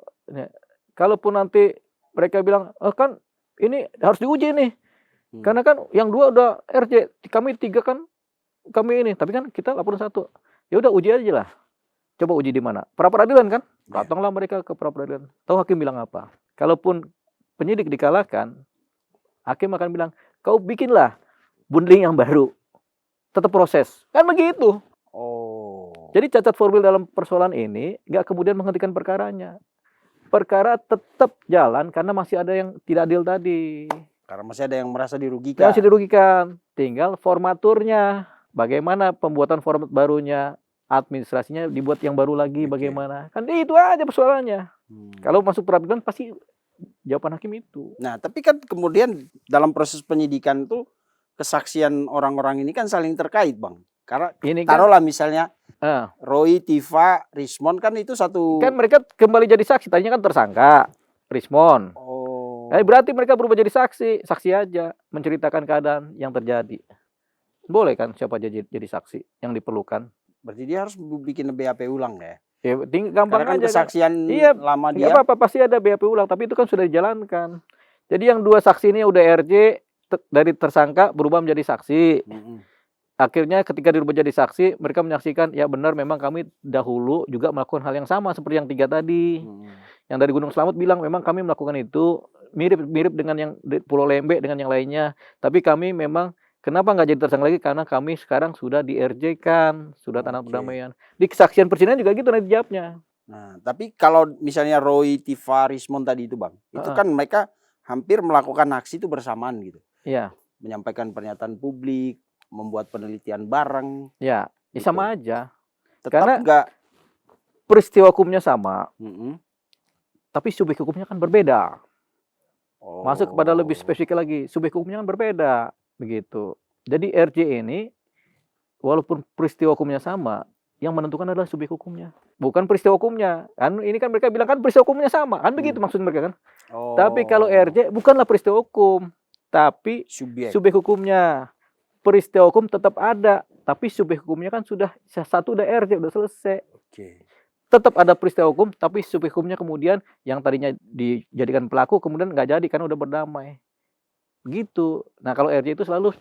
Kalaupun nanti mereka bilang, kan ini harus diuji nih. Karena kan yang 2 udah RJ, kami 3 kan kami ini, tapi kan kita laporan 1. Ya udah uji aja lah. Coba uji di mana? Pra peradilan kan? Datanglah mereka ke pra peradilan. Tahu hakim bilang apa? Kalaupun penyidik dikalahkan, hakim akan bilang, kau bikinlah bundling yang baru. Tetap proses. Kan begitu. Jadi cacat formil dalam persoalan ini nggak kemudian menghentikan perkaranya. Perkara tetap jalan karena masih ada yang tidak adil tadi. Karena masih ada yang merasa dirugikan. Masih dirugikan. Tinggal formaturnya. Bagaimana pembuatan format barunya. Administrasinya dibuat yang baru lagi bagaimana. Kan itu aja persoalannya. Kalau masuk peradilan pasti jawaban hakim itu. Nah tapi kan kemudian dalam proses penyidikan itu kesaksian orang-orang ini kan saling terkait Bang. Karena ini kan, taruhlah misalnya Roy, Tifa, Rismon kan itu satu. Kan mereka kembali jadi saksi. Tadinya kan tersangka Rismon. Berarti mereka berubah jadi saksi aja, menceritakan keadaan yang terjadi. Boleh kan siapa jadi saksi yang diperlukan? Berarti dia harus bikin BAP ulang ya? Ya gampang kan aja. Kesaksian lama dia. Apa pasti ada BAP ulang, tapi itu kan sudah dijalankan. Jadi yang 2 saksi ini udah RJ dari tersangka berubah menjadi saksi. akhirnya ketika dirubah jadi saksi, mereka menyaksikan, ya benar memang kami dahulu juga melakukan hal yang sama seperti yang 3 tadi. Yang dari Gunung Slamet bilang memang kami melakukan itu mirip-mirip dengan yang di Pulau Lembe dengan yang lainnya. Tapi kami memang kenapa nggak jadi tersangka lagi? Karena kami sekarang sudah di-RJ-kan, sudah tanah Oke. perdamaian. Di kesaksian persidangan juga gitu nanti jawabnya. Nah, tapi kalau misalnya Roy, Tifa, Rismon tadi itu Bang, itu Heeh. kan mereka hampir melakukan aksi itu bersamaan gitu. Iya, Menyampaikan pernyataan publik, membuat penelitian bareng, ya, ya gitu. sama aja. Tetap Karena nggak peristiwa hukumnya sama, mm-mm. tapi subjek hukumnya kan berbeda. Masuk kepada lebih Oh, spesifik lagi, subjek hukumnya kan berbeda, begitu. Jadi RJ ini walaupun peristiwa hukumnya sama, yang menentukan adalah subjek hukumnya, bukan peristiwa hukumnya. Kan ini kan mereka bilang kan peristiwa hukumnya sama, kan begitu maksud mereka kan. Tapi kalau oh, RJ bukanlah peristiwa hukum, tapi subjek. subjek hukumnya. Peristiwa hukum tetap ada, tapi subjek hukumnya kan sudah satu udah RJ udah selesai. Oke. Tetap ada peristiwa hukum, tapi subjek hukumnya kemudian yang tadinya dijadikan pelaku kemudian nggak jadi karena udah berdamai. Gitu. Nah kalau RJ itu selalu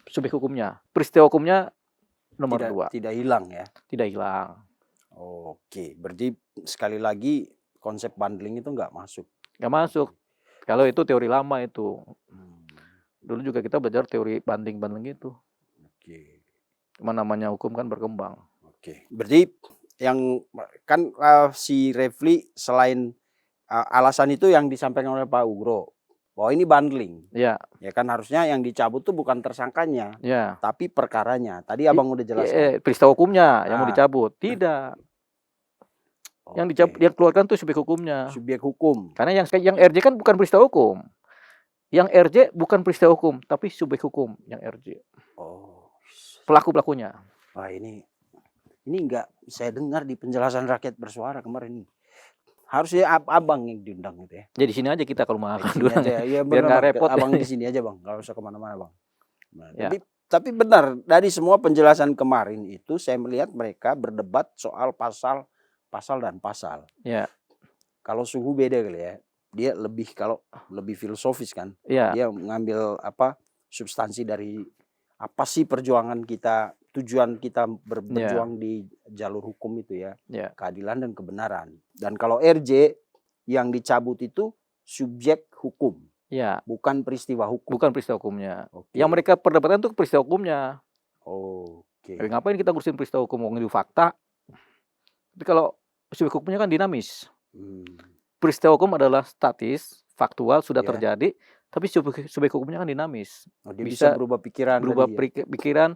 subjek hukumnya, peristiwa hukumnya nomor 2, Tidak hilang ya. tidak hilang. Oke, berarti sekali lagi konsep bundling itu nggak masuk. Nggak masuk. Kalau itu teori lama itu. Hmm, Dulu juga kita belajar teori banding-banding itu. Oke, Cuma namanya hukum kan berkembang. oke. Berarti yang kan si Refli selain alasan itu yang disampaikan oleh Pak Ugro bahwa ini bundling, Ya, ya kan harusnya yang dicabut tuh bukan tersangkanya, ya. tapi perkaranya. Tadi abang udah jelaskan. Peristiwa hukumnya yang mau Nah. dicabut. Tidak. Yang Oke. dicabut, yang keluarkan tuh subjek hukumnya. Subjek hukum. Karena yang RJ kan bukan peristiwa hukum. Yang RJ bukan peristiwa hukum, tapi subjek hukum yang RJ. Oh, Pelaku-pelakunya. wah ini nggak saya dengar di penjelasan rakyat bersuara kemarin. Harusnya abang yang diundang gitu ya. Jadi sini aja kita kalau mau Di makan sini dulu. aja. Ya, Biar bener, nggak Bang. repot. Abang di sini aja bang, nggak usah kemana-mana bang. Nah, Ya. tapi benar dari semua penjelasan kemarin itu saya melihat mereka berdebat soal pasal dan pasal. Ya, Kalau Suhu beda kali ya. Dia lebih filosofis kan. ya, Dia mengambil substansi dari apa sih perjuangan kita, tujuan kita berjuang di jalur hukum itu ya. ya. Keadilan dan kebenaran. Dan kalau RJ yang dicabut itu subjek hukum, Ya, bukan peristiwa hukum. bukan peristiwa hukumnya. Oke. Yang mereka perdebatkan itu peristiwa hukumnya. Oke. Ngapain kita ngurusin peristiwa hukum, ngomongin fakta. Tapi kalau subjek hukumnya kan dinamis. Peristiwa hukum adalah statis, faktual, sudah Ya. terjadi, tapi subjek hukumnya kan dinamis. Oh, dia bisa berubah pikiran. Berubah tadi ya? pikiran,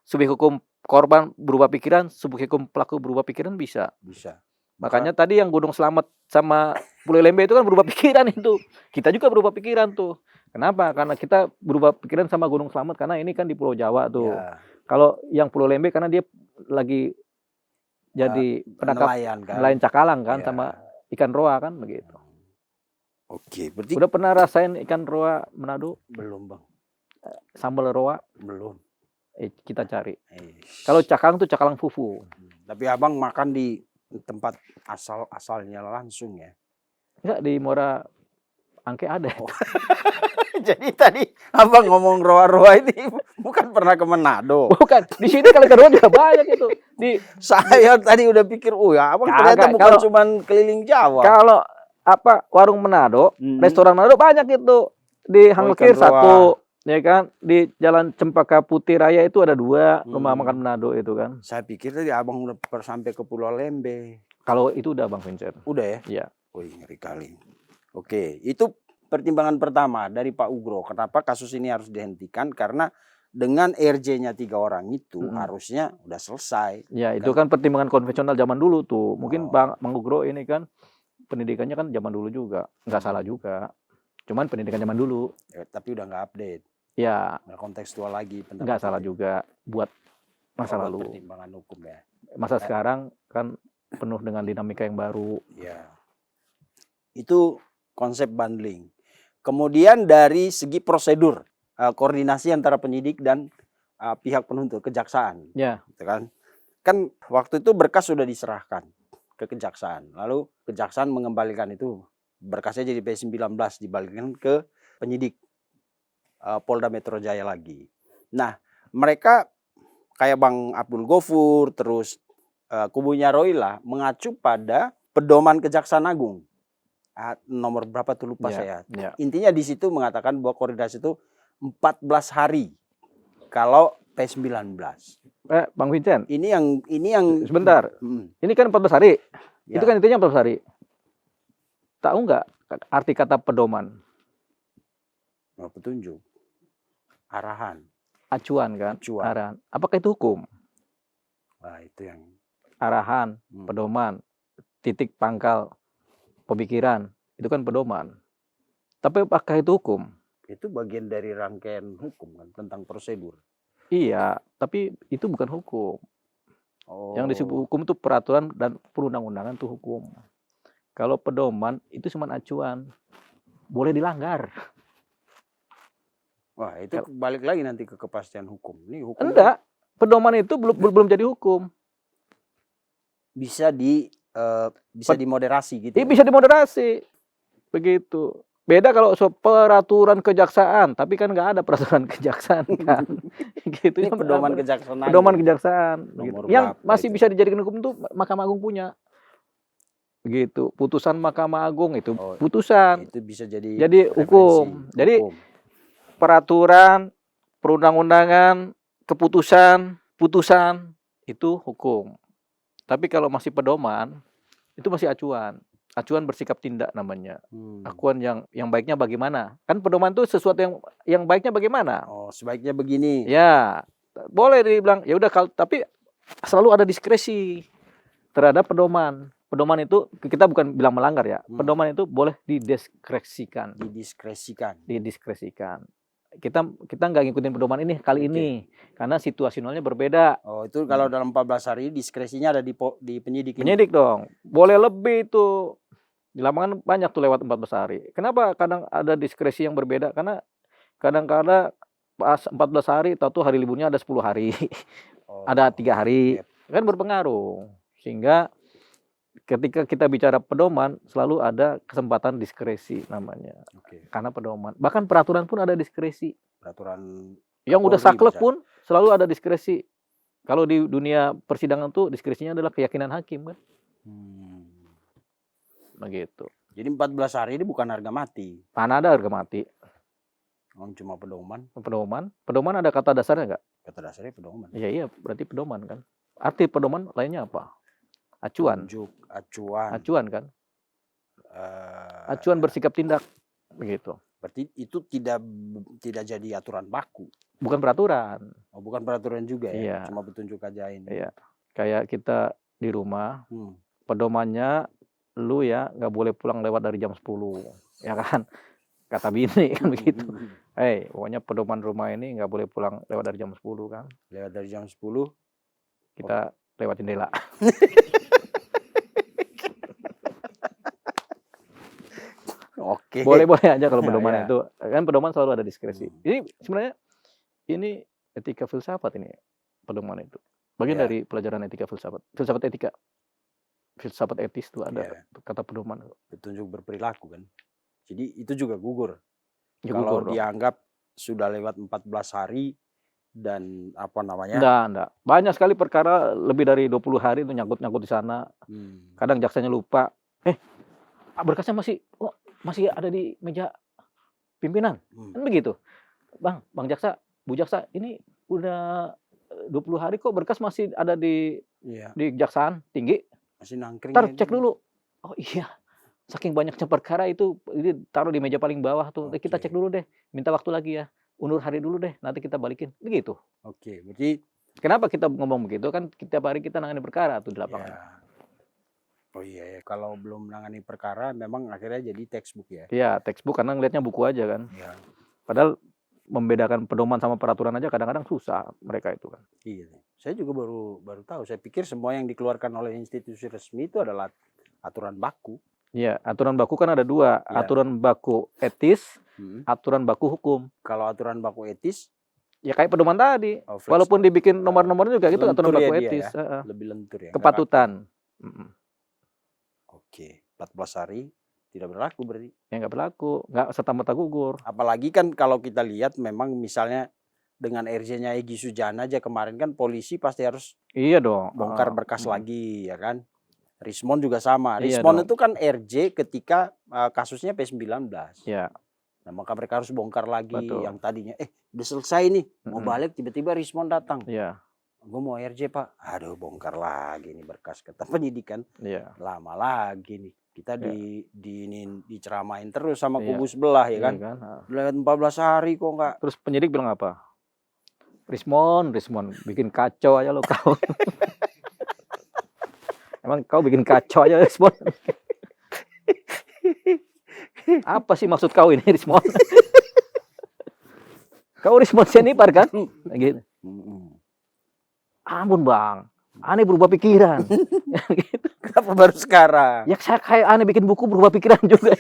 subjek hukum korban berubah pikiran, subjek hukum pelaku berubah pikiran bisa. Bisa. Makanya tadi yang Gunung Slamet sama Pulau Lembe itu kan berubah pikiran itu. Kita juga berubah pikiran tuh. Kenapa? Karena kita berubah pikiran sama Gunung Slamet karena ini kan di Pulau Jawa tuh. Ya. Kalau yang Pulau Lembe karena dia lagi jadi penangkap nelayan kan. nelayan cakalang kan Ya. sama ikan roa kan begitu. Oke, berarti Udah pernah rasain ikan roa Manado? belum bang, Sambal roa? belum. Kita cari. Kalau cakalang tuh cakalang fufu. Tapi abang makan di tempat asalnya langsung ya. Enggak, di Muara Angke ada. Oh. Jadi tadi abang ngomong roa-roa ini bukan pernah ke Manado. Bukan, di sini kalau ikan roa juga banyak itu. Saya tadi udah pikir, ya abang ternyata Kagak, bukan cuma keliling Jawa. Kalau warung Manado, restoran Manado banyak itu. Di Hangkir ikan roa. 1, ya kan. Di Jalan Cempaka Putih Raya itu ada 2 rumah makan Manado itu kan. Saya pikir tadi abang udah sampai ke Pulau Lembe. Kalau itu udah Bang Vincent. Udah ya? Iya. Wih, ngeri kali. Oke, itu pertimbangan pertama dari Pak Ugro. Kenapa kasus ini harus dihentikan? Karena dengan RJ-nya 3 orang itu harusnya udah selesai. Ya, itu kan pertimbangan konvensional zaman dulu tuh. Mungkin Bang Ugro ini kan pendidikannya kan zaman dulu juga. Nggak salah juga. Cuman pendidikan zaman dulu. Tapi udah nggak update. Ya. Nggak kontekstual lagi. Nggak salah juga buat masa lalu. Pertimbangan hukum ya. Masa sekarang kan penuh dengan dinamika yang baru. Ya. Itu konsep bundling. Kemudian dari segi prosedur, koordinasi antara penyidik dan pihak penuntut, kejaksaan. Ya. Gitu kan. Kan waktu itu berkas sudah diserahkan ke kejaksaan. Lalu kejaksaan mengembalikan itu. Berkasnya jadi P19 dibalikan ke penyidik Polda Metro Jaya lagi. Nah, mereka kayak Bang Abdul Gofur, terus kubunya Roila mengacu pada pedoman Kejaksaan Agung. Nomor berapa tuh lupa saya. Intinya di situ mengatakan bahwa koordinasi itu 14 hari kalau P19. Bang Vincent. Ini yang sebentar. Ini kan 14 hari. Ya. Itu kan intinya 14 hari. Tahu nggak arti kata pedoman? Petunjuk. Arahan. Acuan kan? Acuan. Arahan. Apakah itu hukum? Wah, itu yang arahan, pedoman, titik pangkal pemikiran, itu kan pedoman. Tapi apakah itu hukum? Itu bagian dari rangkaian hukum kan, tentang prosedur. Iya, tapi itu bukan hukum. Yang disebut hukum itu peraturan dan perundang-undangan itu hukum. Kalau pedoman itu cuma acuan, boleh dilanggar. Wah, itu balik lagi nanti ke kepastian hukum. Ini hukum. Enggak, pedoman itu belum jadi hukum. Bisa dimoderasi gitu. Iya, bisa dimoderasi. Begitu. Beda kalau peraturan kejaksaan, tapi kan nggak ada peraturan kejaksaan kan. Gitu. Ini pedoman kejaksaan. Pedoman kejaksaan. Gitu. Yang masih itu bisa dijadikan hukum itu Mahkamah Agung punya. Begitu. Putusan Mahkamah Agung itu putusan. Itu bisa jadi hukum. Jadi peraturan, perundang-undangan, keputusan, putusan itu hukum. Tapi kalau masih pedoman, itu masih acuan. Acuan bersikap tindak namanya. Acuan yang baiknya bagaimana? Kan pedoman itu sesuatu yang baiknya bagaimana? Sebaiknya begini. Ya, boleh dibilang. Ya udah, tapi selalu ada diskresi terhadap pedoman. Pedoman itu kita bukan bilang melanggar ya. Pedoman itu boleh didiskresikan. Didiskresikan. Kita nggak ngikutin pedoman ini kali ini karena situasionalnya berbeda. Itu kalau dalam 14 hari diskresinya ada di penyidik. Penyidik dong. Boleh lebih itu. Di lapangan banyak tuh lewat 14 hari. Kenapa kadang ada diskresi yang berbeda? Karena kadang-kadang pas 14 hari tahu hari liburnya ada 10 hari. Ada 3 hari. Kan berpengaruh. Sehingga ketika kita bicara pedoman selalu ada kesempatan diskresi namanya. Karena pedoman. Bahkan peraturan pun ada diskresi. Peraturan yang udah saklek pun selalu ada diskresi. Kalau di dunia persidangan tuh diskresinya adalah keyakinan hakim kan. Begitu. Jadi 14 hari ini bukan harga mati. Mana ada harga mati. Cuma pedoman. Pedoman ada kata dasarnya nggak? Kata dasarnya pedoman. Iya, berarti pedoman kan. Arti pedoman lainnya apa? Acuan. Acuan kan. Acuan bersikap tindak. Begitu. Berarti itu tidak jadi aturan baku. Bukan peraturan. Bukan peraturan juga ya. Iya. Cuma petunjuk aja ini. Iya. Kayak kita di rumah, pedomannya lu ya nggak boleh pulang lewat dari jam 10. Ya kan? Kata bini kan begitu. Pokoknya pedoman rumah ini nggak boleh pulang lewat dari jam 10 kan. Lewat dari jam 10 kita lewat jendela. Boleh-boleh aja kalau pedoman itu. Kan pedoman selalu ada diskresi. Ini sebenarnya ini etika filsafat ini pedoman itu. Bagian dari pelajaran etika filsafat. Filsafat etika. Filsafat etis itu ada kata pedoman. Petunjuk berperilaku kan. Jadi itu juga gugur. Kalau dianggap sudah lewat 14 hari dan apa namanya? Enggak. Banyak sekali perkara lebih dari 20 hari itu nyangkut-nyangkut di sana. Kadang jaksanya lupa. Berkasnya masih ada di meja pimpinan. Kan begitu. Bang Jaksa, Bu Jaksa, ini udah 20 hari kok berkas masih ada di Kejaksaan Tinggi. Masih nangkring. Ntar cek dulu. Oh iya. Saking banyaknya perkara itu taruh di meja paling bawah tuh. Kita cek dulu deh. Minta waktu lagi ya. Undur hari dulu deh. Nanti kita balikin. Begitu. Berarti kenapa kita ngomong begitu? Kan tiap hari kita nangani perkara tuh di lapangan. Kalau belum menangani perkara memang akhirnya jadi textbook ya. Iya, textbook karena ngelihatnya buku aja kan. Padahal membedakan pedoman sama peraturan aja kadang-kadang susah mereka itu kan. Iya. Saya juga baru tahu. Saya pikir semua yang dikeluarkan oleh institusi resmi itu adalah aturan baku. Iya, aturan baku kan ada 2. Aturan baku etis, aturan baku hukum. Kalau aturan baku etis, ya kayak pedoman tadi. Walaupun dibikin nomor-nomornya juga gitu aturan baku etis. Lebih lentur ya. Kepatutan. 14 hari tidak berlaku berarti. Ya nggak berlaku, nggak serta-merta gugur. Apalagi kan kalau kita lihat memang misalnya dengan RJ-nya Egy Sujana aja kemarin kan polisi pasti harus Iya dong. bongkar berkas lagi ya kan. Rismond juga sama. Iya Rismond dong. itu kan RJ ketika kasusnya P19. Ya, Nah, maka mereka harus bongkar lagi betul. yang tadinya udah selesai nih, mau balik tiba-tiba Rismond datang. Iya, Gue mau RJ Pak, aduh bongkar lagi nih berkas kata penyidikan, iya, lama lagi nih. Kita iya. diceramain terus sama Iya, kubu sebelah ya iya kan. kan. Heeh. Lewat 14 hari kok nggak. Terus penyidik bilang apa? Rismond, bikin kacau aja lo kau. Emang kau bikin kacau aja, Rismond. Apa sih maksud kau ini, Rismond? Kau Rismond Senipar kan? Gitu. Ampun bang, aneh berubah pikiran. Gitu. Kenapa baru sekarang? Ya saya kayak aneh bikin buku berubah pikiran juga.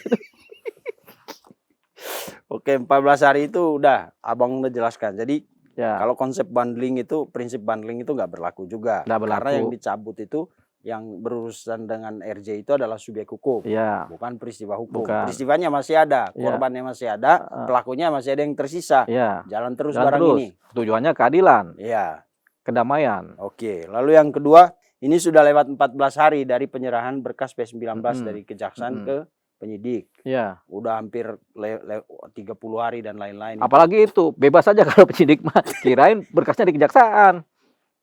Oke, 14 hari itu udah abang udah jelaskan. Jadi Ya, kalau konsep bundling itu, prinsip bundling itu nggak berlaku juga. nggak berlaku. Karena yang dicabut itu yang berurusan dengan RJ itu adalah subjek hukum, ya, bukan peristiwa hukum. Bukan. Peristiwanya masih ada, Ya. korbannya masih ada, pelakunya masih ada yang tersisa. ya. Jalan terus Jalan barang terus. ini. Tujuannya keadilan, Iya. kedamaian. Oke, lalu yang kedua, ini sudah lewat 14 hari dari penyerahan berkas P19 dari kejaksaan ke penyidik. Ya. Udah hampir 30 hari dan lain-lain. Apalagi itu bebas saja kalau penyidik mah. Kirain berkasnya di kejaksaan.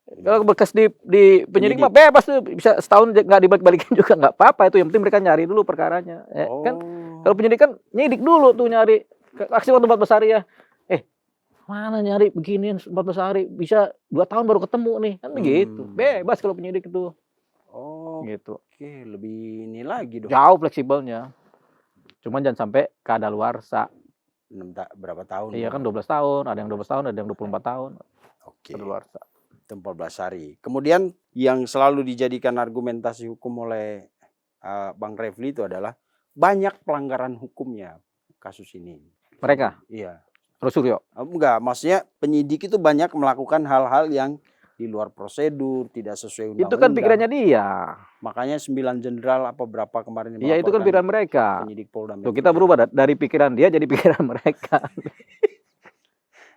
Kalau berkas di penyidik mah bebas tuh, bisa setahun nggak dibalik-balikin juga nggak apa-apa itu. Yang penting mereka nyari dulu perkaranya. Kan kalau penyidik kan nyidik dulu tuh nyari. Aksi waktu 14 hari ya. Mana nyari beginian 14 hari, bisa 2 tahun baru ketemu nih. Kan begitu. Bebas kalau penyidik itu. Oh, gitu. Oke, lebih ini lagi dong. Jauh fleksibelnya. Cuman jangan sampai kadaluarsa. Berapa tahun? Iya kan 12 tahun, ada yang 12 tahun, ada yang 24 tahun. Oke. Kadaluarsa. Itu 14 hari. Kemudian yang selalu dijadikan argumentasi hukum oleh Bang Refli itu adalah banyak pelanggaran hukumnya kasus ini. Mereka? Iya. Rosuryo? Enggak, maksudnya penyidik itu banyak melakukan hal-hal yang di luar prosedur, tidak sesuai undang-undang. Itu kan pikirannya dia. Makanya 9 jenderal apa berapa kemarin yang Iya itu kan pikiran mereka. penyidik Polda Tuh, kita berubah dari pikiran dia jadi pikiran mereka.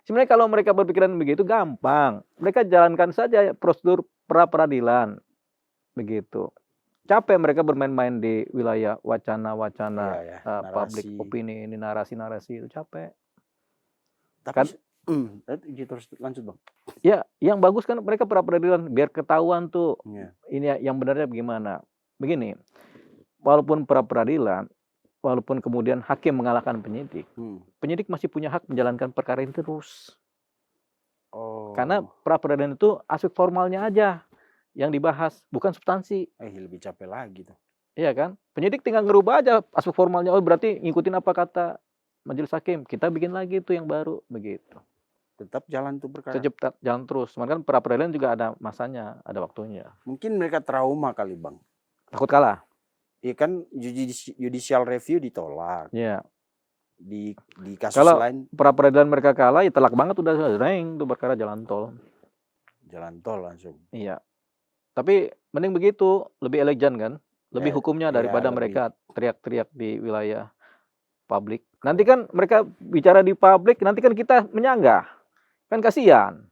Sebenarnya kalau mereka berpikiran begitu gampang. Mereka jalankan saja prosedur pra-peradilan. Begitu. Capek mereka bermain-main di wilayah wacana-wacana public opini, ini narasi-narasi itu capek. Tapi kan terus lanjut Bang. Ya, yang bagus kan mereka pra-peradilan biar ketahuan tuh ini yang benarnya bagaimana. Begini, walaupun pra-peradilan, walaupun kemudian hakim mengalahkan penyidik, penyidik masih punya hak menjalankan perkara ini terus. Karena pra-peradilan itu aspek formalnya aja yang dibahas, bukan substansi. Lebih capek lagi tuh. Iya kan? Penyidik tinggal ngerubah aja aspek formalnya. Oh berarti ngikutin apa kata majelis hakim. Kita bikin lagi tuh yang baru, begitu. Tetap jalan tuh perkara. Tetap jalan terus. Cuman kan pra-peradilan juga ada masanya, ada waktunya. Mungkin mereka trauma kali Bang. Takut kalah. Iya kan judicial review ditolak. Iya. Di kasus kalau lain. Kalau pra-peradilan mereka kalah, ya telak banget udah reng tuh perkara jalan tol. Jalan tol langsung. Iya. Tapi mending begitu, lebih elegan kan, lebih hukumnya daripada mereka teriak-teriak di wilayah publik. Nanti kan mereka bicara di publik, nanti kan kita menyanggah, kan kasihan.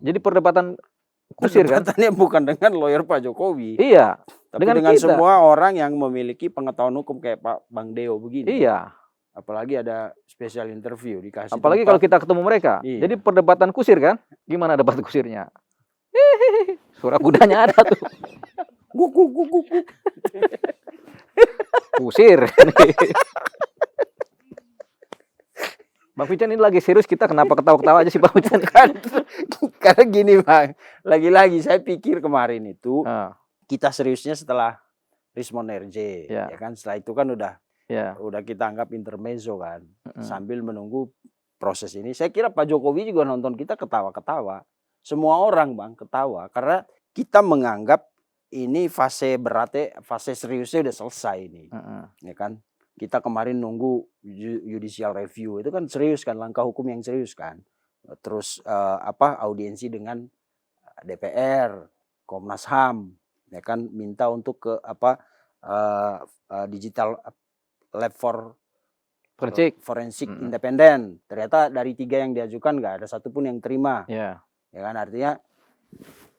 Jadi perdebatan kusir kan? Perdebatannya bukan dengan lawyer Pak Jokowi. Iya. Tapi dengan semua orang yang memiliki pengetahuan hukum kayak Pak Bang Deo begini. Iya. Apalagi ada special interview dikasih. Apalagi kalau kita ketemu mereka. Iya. Jadi perdebatan kusir kan? Gimana debat kusirnya? Suara kudanya ada tuh. Guk. Kusir. Bang Vincent ini lagi serius, kita kenapa ketawa-ketawa aja sih Bang Vincent? Karena gini Bang, lagi-lagi saya pikir kemarin itu kita seriusnya setelah Rismond RJ, ya kan? Setelah itu kan udah kita anggap intermezzo kan, sambil menunggu proses ini. Saya kira Pak Jokowi juga nonton kita ketawa-ketawa. Semua orang Bang ketawa karena kita menganggap ini fase beratnya, fase seriusnya udah selesai ini, ya kan? Kita kemarin nunggu judicial review itu kan serius kan, langkah hukum yang serius kan. Terus audiensi dengan DPR, Komnas HAM, ya kan, minta untuk ke digital lab for forensik Mm-mm. independen. Ternyata dari 3 yang diajukan nggak ada satupun yang terima. Ya. Ya kan, artinya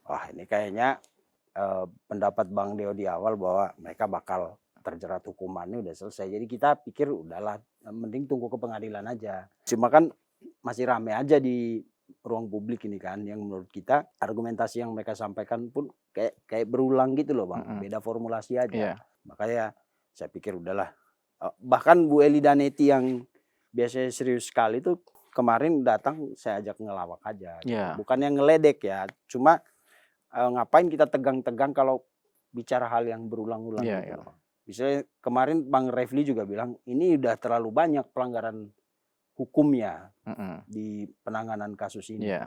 wah ini kayaknya pendapat Bang Deo di awal bahwa mereka bakal terjerat hukumannya udah selesai. Jadi kita pikir udahlah, mending tunggu ke pengadilan aja. Cuma kan masih rame aja di ruang publik ini kan, yang menurut kita argumentasi yang mereka sampaikan pun kayak berulang gitu loh Bang. Mm-mm. Beda formulasi aja. Iya. Makanya saya pikir udahlah. Bahkan Bu Eli Daneti yang biasanya serius sekali tuh kemarin datang saya ajak ngelawak aja. Gitu. Iya. Bukan yang ngeledek ya, cuma ngapain kita tegang-tegang kalau bicara hal yang berulang-ulang Iya, gitu iya. loh. Misalnya kemarin Bang Refli juga bilang ini udah terlalu banyak pelanggaran hukumnya Mm-mm. di penanganan kasus ini. Iya.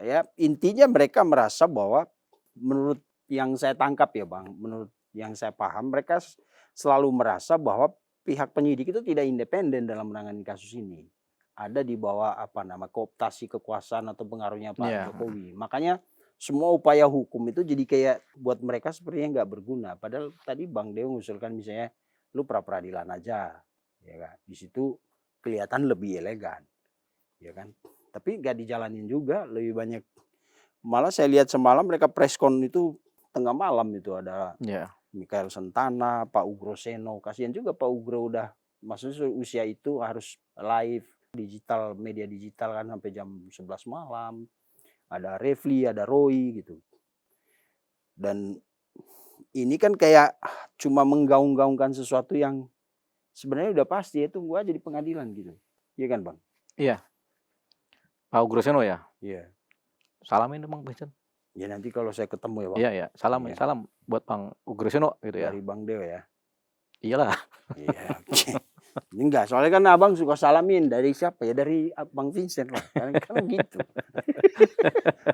Ya intinya mereka merasa bahwa menurut yang saya tangkap ya Bang, menurut yang saya paham mereka selalu merasa bahwa pihak penyidik itu tidak independen dalam menangani kasus ini. Ada di bawah kooptasi kekuasaan atau pengaruhnya Pak Iya. Jokowi. Makanya semua upaya hukum itu jadi kayak buat mereka sepertinya nggak berguna. Padahal tadi Bang Deo mengusulkan misalnya lu pra peradilan aja, ya kan? Di situ kelihatan lebih elegan, ya kan? Tapi nggak dijalanin juga, lebih banyak. Malah saya lihat semalam mereka preskon itu tengah malam itu ada Iya. Michael Sentana, Pak Ugro Seno. Kasihan juga Pak Ugro udah maksudnya usia itu harus live digital, media digital kan sampai jam 11 malam. Ada Refli, ada Roy gitu. Dan ini kan kayak cuma menggaung-gaungkan sesuatu yang sebenarnya udah pasti ya, tunggu aja di pengadilan gitu. Iya kan Bang? Iya. Pak Ugroseno ya. Iya. Salamin Bang Vincent. Ya nanti kalau saya ketemu ya Bang. Iya, iya. Salam, Iya. salam buat Bang Ugroseno gitu ya. Dari Bang Deo ya. Iyalah. Iya. Ini enggak, soalnya kan abang suka salamin dari siapa ya, dari Bang Vincent lah. Kan gitu.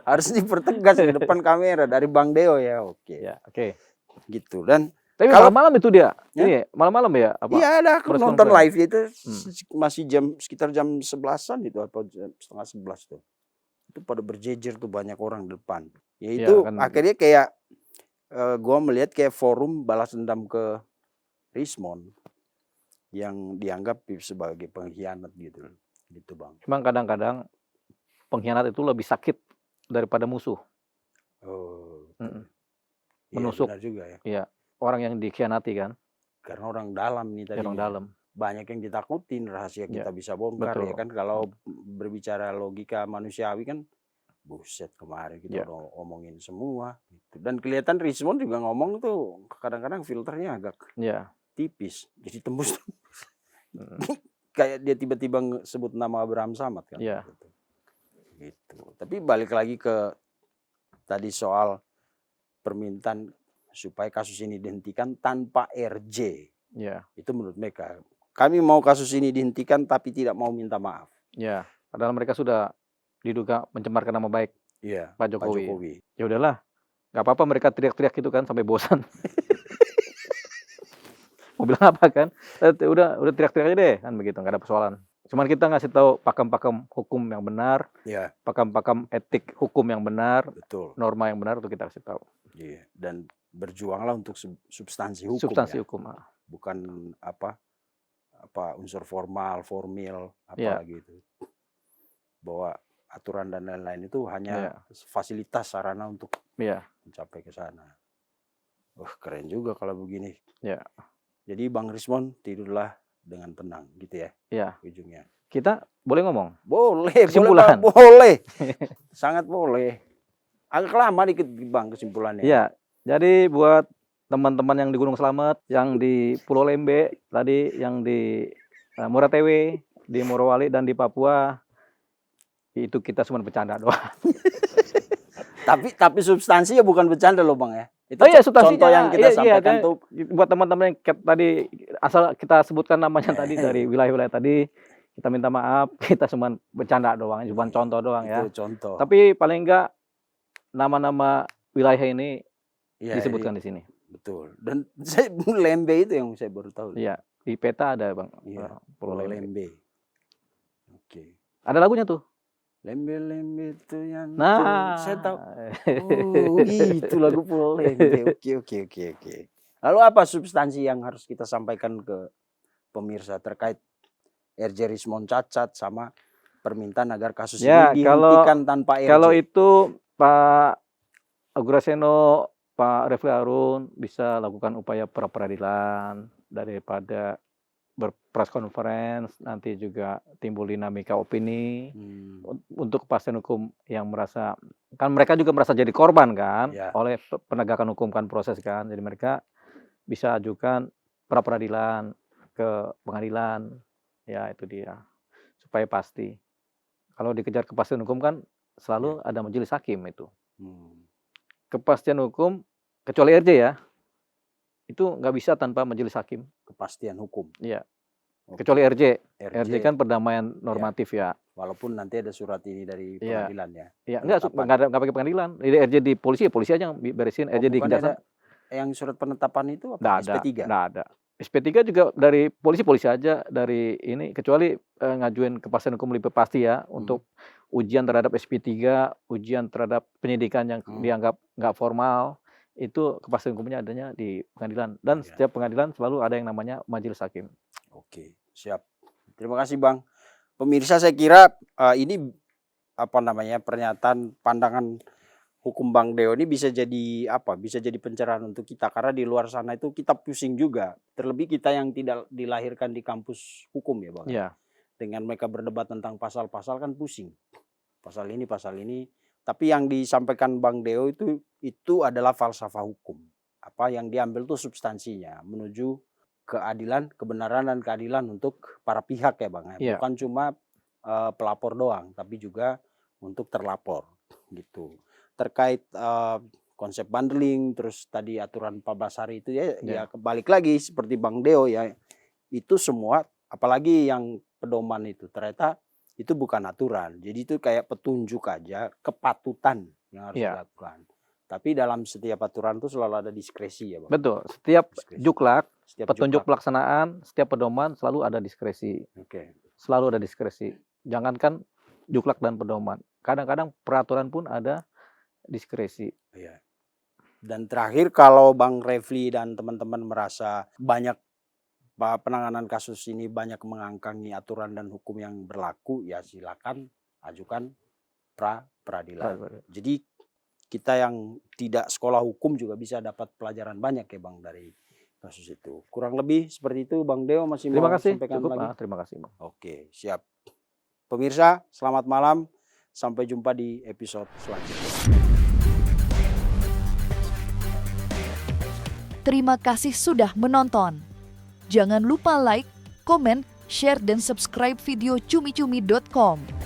Harus dipertegas di depan kamera dari Bang Deo ya. Oke. Ya, oke. Gitu. Dan Tapi kalau malam-malam itu dia. Ya? Ini malam-malam ya apa? iya ada aku press nonton conference? live itu masih sekitar jam 11-an itu atau setengah 11 tuh. Itu pada berjejer tuh banyak orang di depan. Ya Iya, itu kan. akhirnya kayak gua melihat kayak forum balas dendam ke Rismon yang dianggap sebagai pengkhianat gitu. Gitu Bang. Memang kadang-kadang pengkhianat itu lebih sakit daripada musuh. Oh. Mm-mm. Iya, Menusuk. benar juga ya. Iya, orang yang dikhianati kan. Karena orang dalam nih tadi. Orang dalam. Banyak yang ditakutin, rahasia kita bisa bongkar betul. ya kan. Kalau berbicara logika manusiawi kan, buset kemarin kita udah ngomongin semua. Gitu. Dan kelihatan Rismon juga ngomong tuh kadang-kadang filternya agak tipis, jadi tembus. Kayak dia tiba-tiba sebut nama Abraham Samad kan. Iya. Gitu. Tapi balik lagi ke tadi soal permintaan supaya kasus ini dihentikan tanpa RJ. Iya. Itu menurut mereka. Kami mau kasus ini dihentikan tapi tidak mau minta maaf. Iya. Padahal mereka sudah diduga mencemarkan nama baik Pak Jokowi. Ya udahlah, nggak apa-apa mereka teriak-teriak gitu kan sampai bosan. Mau bilang apa kan? Udah teriak-teriak aja deh kan begitu, nggak ada persoalan. Cuman kita ngasih tahu pakem-pakem hukum yang benar, pakem-pakem etik hukum yang benar, betul, norma yang benar itu kita kasih tahu. Iya. Dan berjuanglah untuk substansi hukum. Substansi hukum. Bukan apa unsur formil gitu. Bahwa aturan dan lain-lain itu hanya fasilitas sarana untuk mencapai ke sana. Wah, keren juga kalau begini. Ya. Jadi Bang Rismon tidurlah dengan tenang gitu ya. Iya. Ujungnya. Kita boleh ngomong? Boleh. Kesimpulan. Boleh. Sangat boleh. Agak lama dikit Bang kesimpulannya. Iya. Jadi buat teman-teman yang di Gunung Slamet, yang di Pulau Lembe tadi, yang di Moratewe, di Morowali dan di Papua, itu kita cuma bercanda doang. Tapi substansinya bukan bercanda loh Bang ya. Itu substansinya contoh yang kita sampaikan tuh. Buat teman-teman yang tadi asal kita sebutkan namanya tadi dari wilayah-wilayah tadi, kita minta maaf, kita cuma bercanda doang, cuma contoh doang ya. Itu contoh. Tapi paling enggak nama-nama wilayah ini disebutkan di sini. Betul. Dan Lembe itu yang saya baru tahu. Iya, di peta ada Bang. Iya, Pulau Lembe. Oke. Ada lagunya tuh. Lembe itu yang saya tahu. Oh, itu lagu Pulau Lembe. Oke. Lalu apa substansi yang harus kita sampaikan ke pemirsa terkait RJ Rismond cacat sama permintaan agar kasus Ya, ini kalau dihentikan tanpa kalau RJ. itu Pak Agraseno, Pak Refli Harun bisa lakukan upaya pra peradilan daripada berpress conference, nanti juga timbul dinamika opini untuk kepastian hukum yang merasa, kan mereka juga merasa jadi korban kan Ya. oleh penegakan hukum kan proses kan, jadi mereka bisa ajukan pra peradilan ke pengadilan, ya itu dia supaya pasti. Kalau dikejar kepastian hukum kan selalu ada majelis hakim itu. Kepastian hukum kecuali RJ ya, itu nggak bisa tanpa majelis hakim. Kepastian hukum. Iya. Oke. Kecuali RJ. RJ. RJ kan perdamaian normatif ya. Walaupun nanti ada surat ini dari Iya. pengadilan ya. Iya, nggak pakai pengadilan. Jadi RJ di polisi, ya polisi aja yang beresin. RJ di bukannya kejaksaan. ada yang surat penetapan itu apa? Nggak ada. SP3? Nggak ada. SP3 juga dari polisi aja, dari ini, kecuali ngajuin kepastian hukum lebih pasti ya untuk ujian terhadap SP3, ujian terhadap penyidikan yang dianggap nggak formal, itu kepastian hukumnya adanya di pengadilan. Dan setiap pengadilan selalu ada yang namanya majelis hakim. Oke, siap. Terima kasih Bang. Pemirsa, saya kira ini pernyataan pandangan hukum Bang Deo ini bisa jadi bisa jadi pencerahan untuk kita, karena di luar sana itu kita pusing juga, terlebih kita yang tidak dilahirkan di kampus hukum ya Bang. Iya. Dengan mereka berdebat tentang pasal-pasal kan pusing, pasal ini, tapi yang disampaikan Bang Deo itu adalah falsafah hukum, apa yang diambil tuh substansinya menuju keadilan, kebenaran dan keadilan untuk para pihak ya Bang, Iya. bukan cuma pelapor doang, tapi juga untuk terlapor gitu. Terkait konsep bundling, terus tadi aturan 14 hari itu ya kebalik lagi seperti Bang Deo ya, itu semua, apalagi yang pedoman itu ternyata itu bukan aturan, jadi itu kayak petunjuk aja, kepatutan yang harus dilakukan. Tapi dalam setiap aturan itu selalu ada diskresi ya Bang. Betul, setiap juklak, petunjuk juklak. pelaksanaan, setiap pedoman selalu ada diskresi. Oke. Selalu ada diskresi. Jangankan juklak dan pedoman, kadang-kadang peraturan pun ada diskresi. Iya. Dan terakhir, kalau Bang Refli dan teman-teman merasa banyak penanganan kasus ini banyak mengangkangi aturan dan hukum yang berlaku, ya silakan ajukan pra peradilan. Jadi kita yang tidak sekolah hukum juga bisa dapat pelajaran banyak ya Bang dari kasus itu. Kurang lebih seperti itu Bang Deo, masih mau sampaikan lagi? Terima kasih Bang. Oke, siap. Pemirsa, selamat malam. Sampai jumpa di episode selanjutnya. Terima kasih sudah menonton. Jangan lupa like, komen, share, dan subscribe video cumi-cumi.com.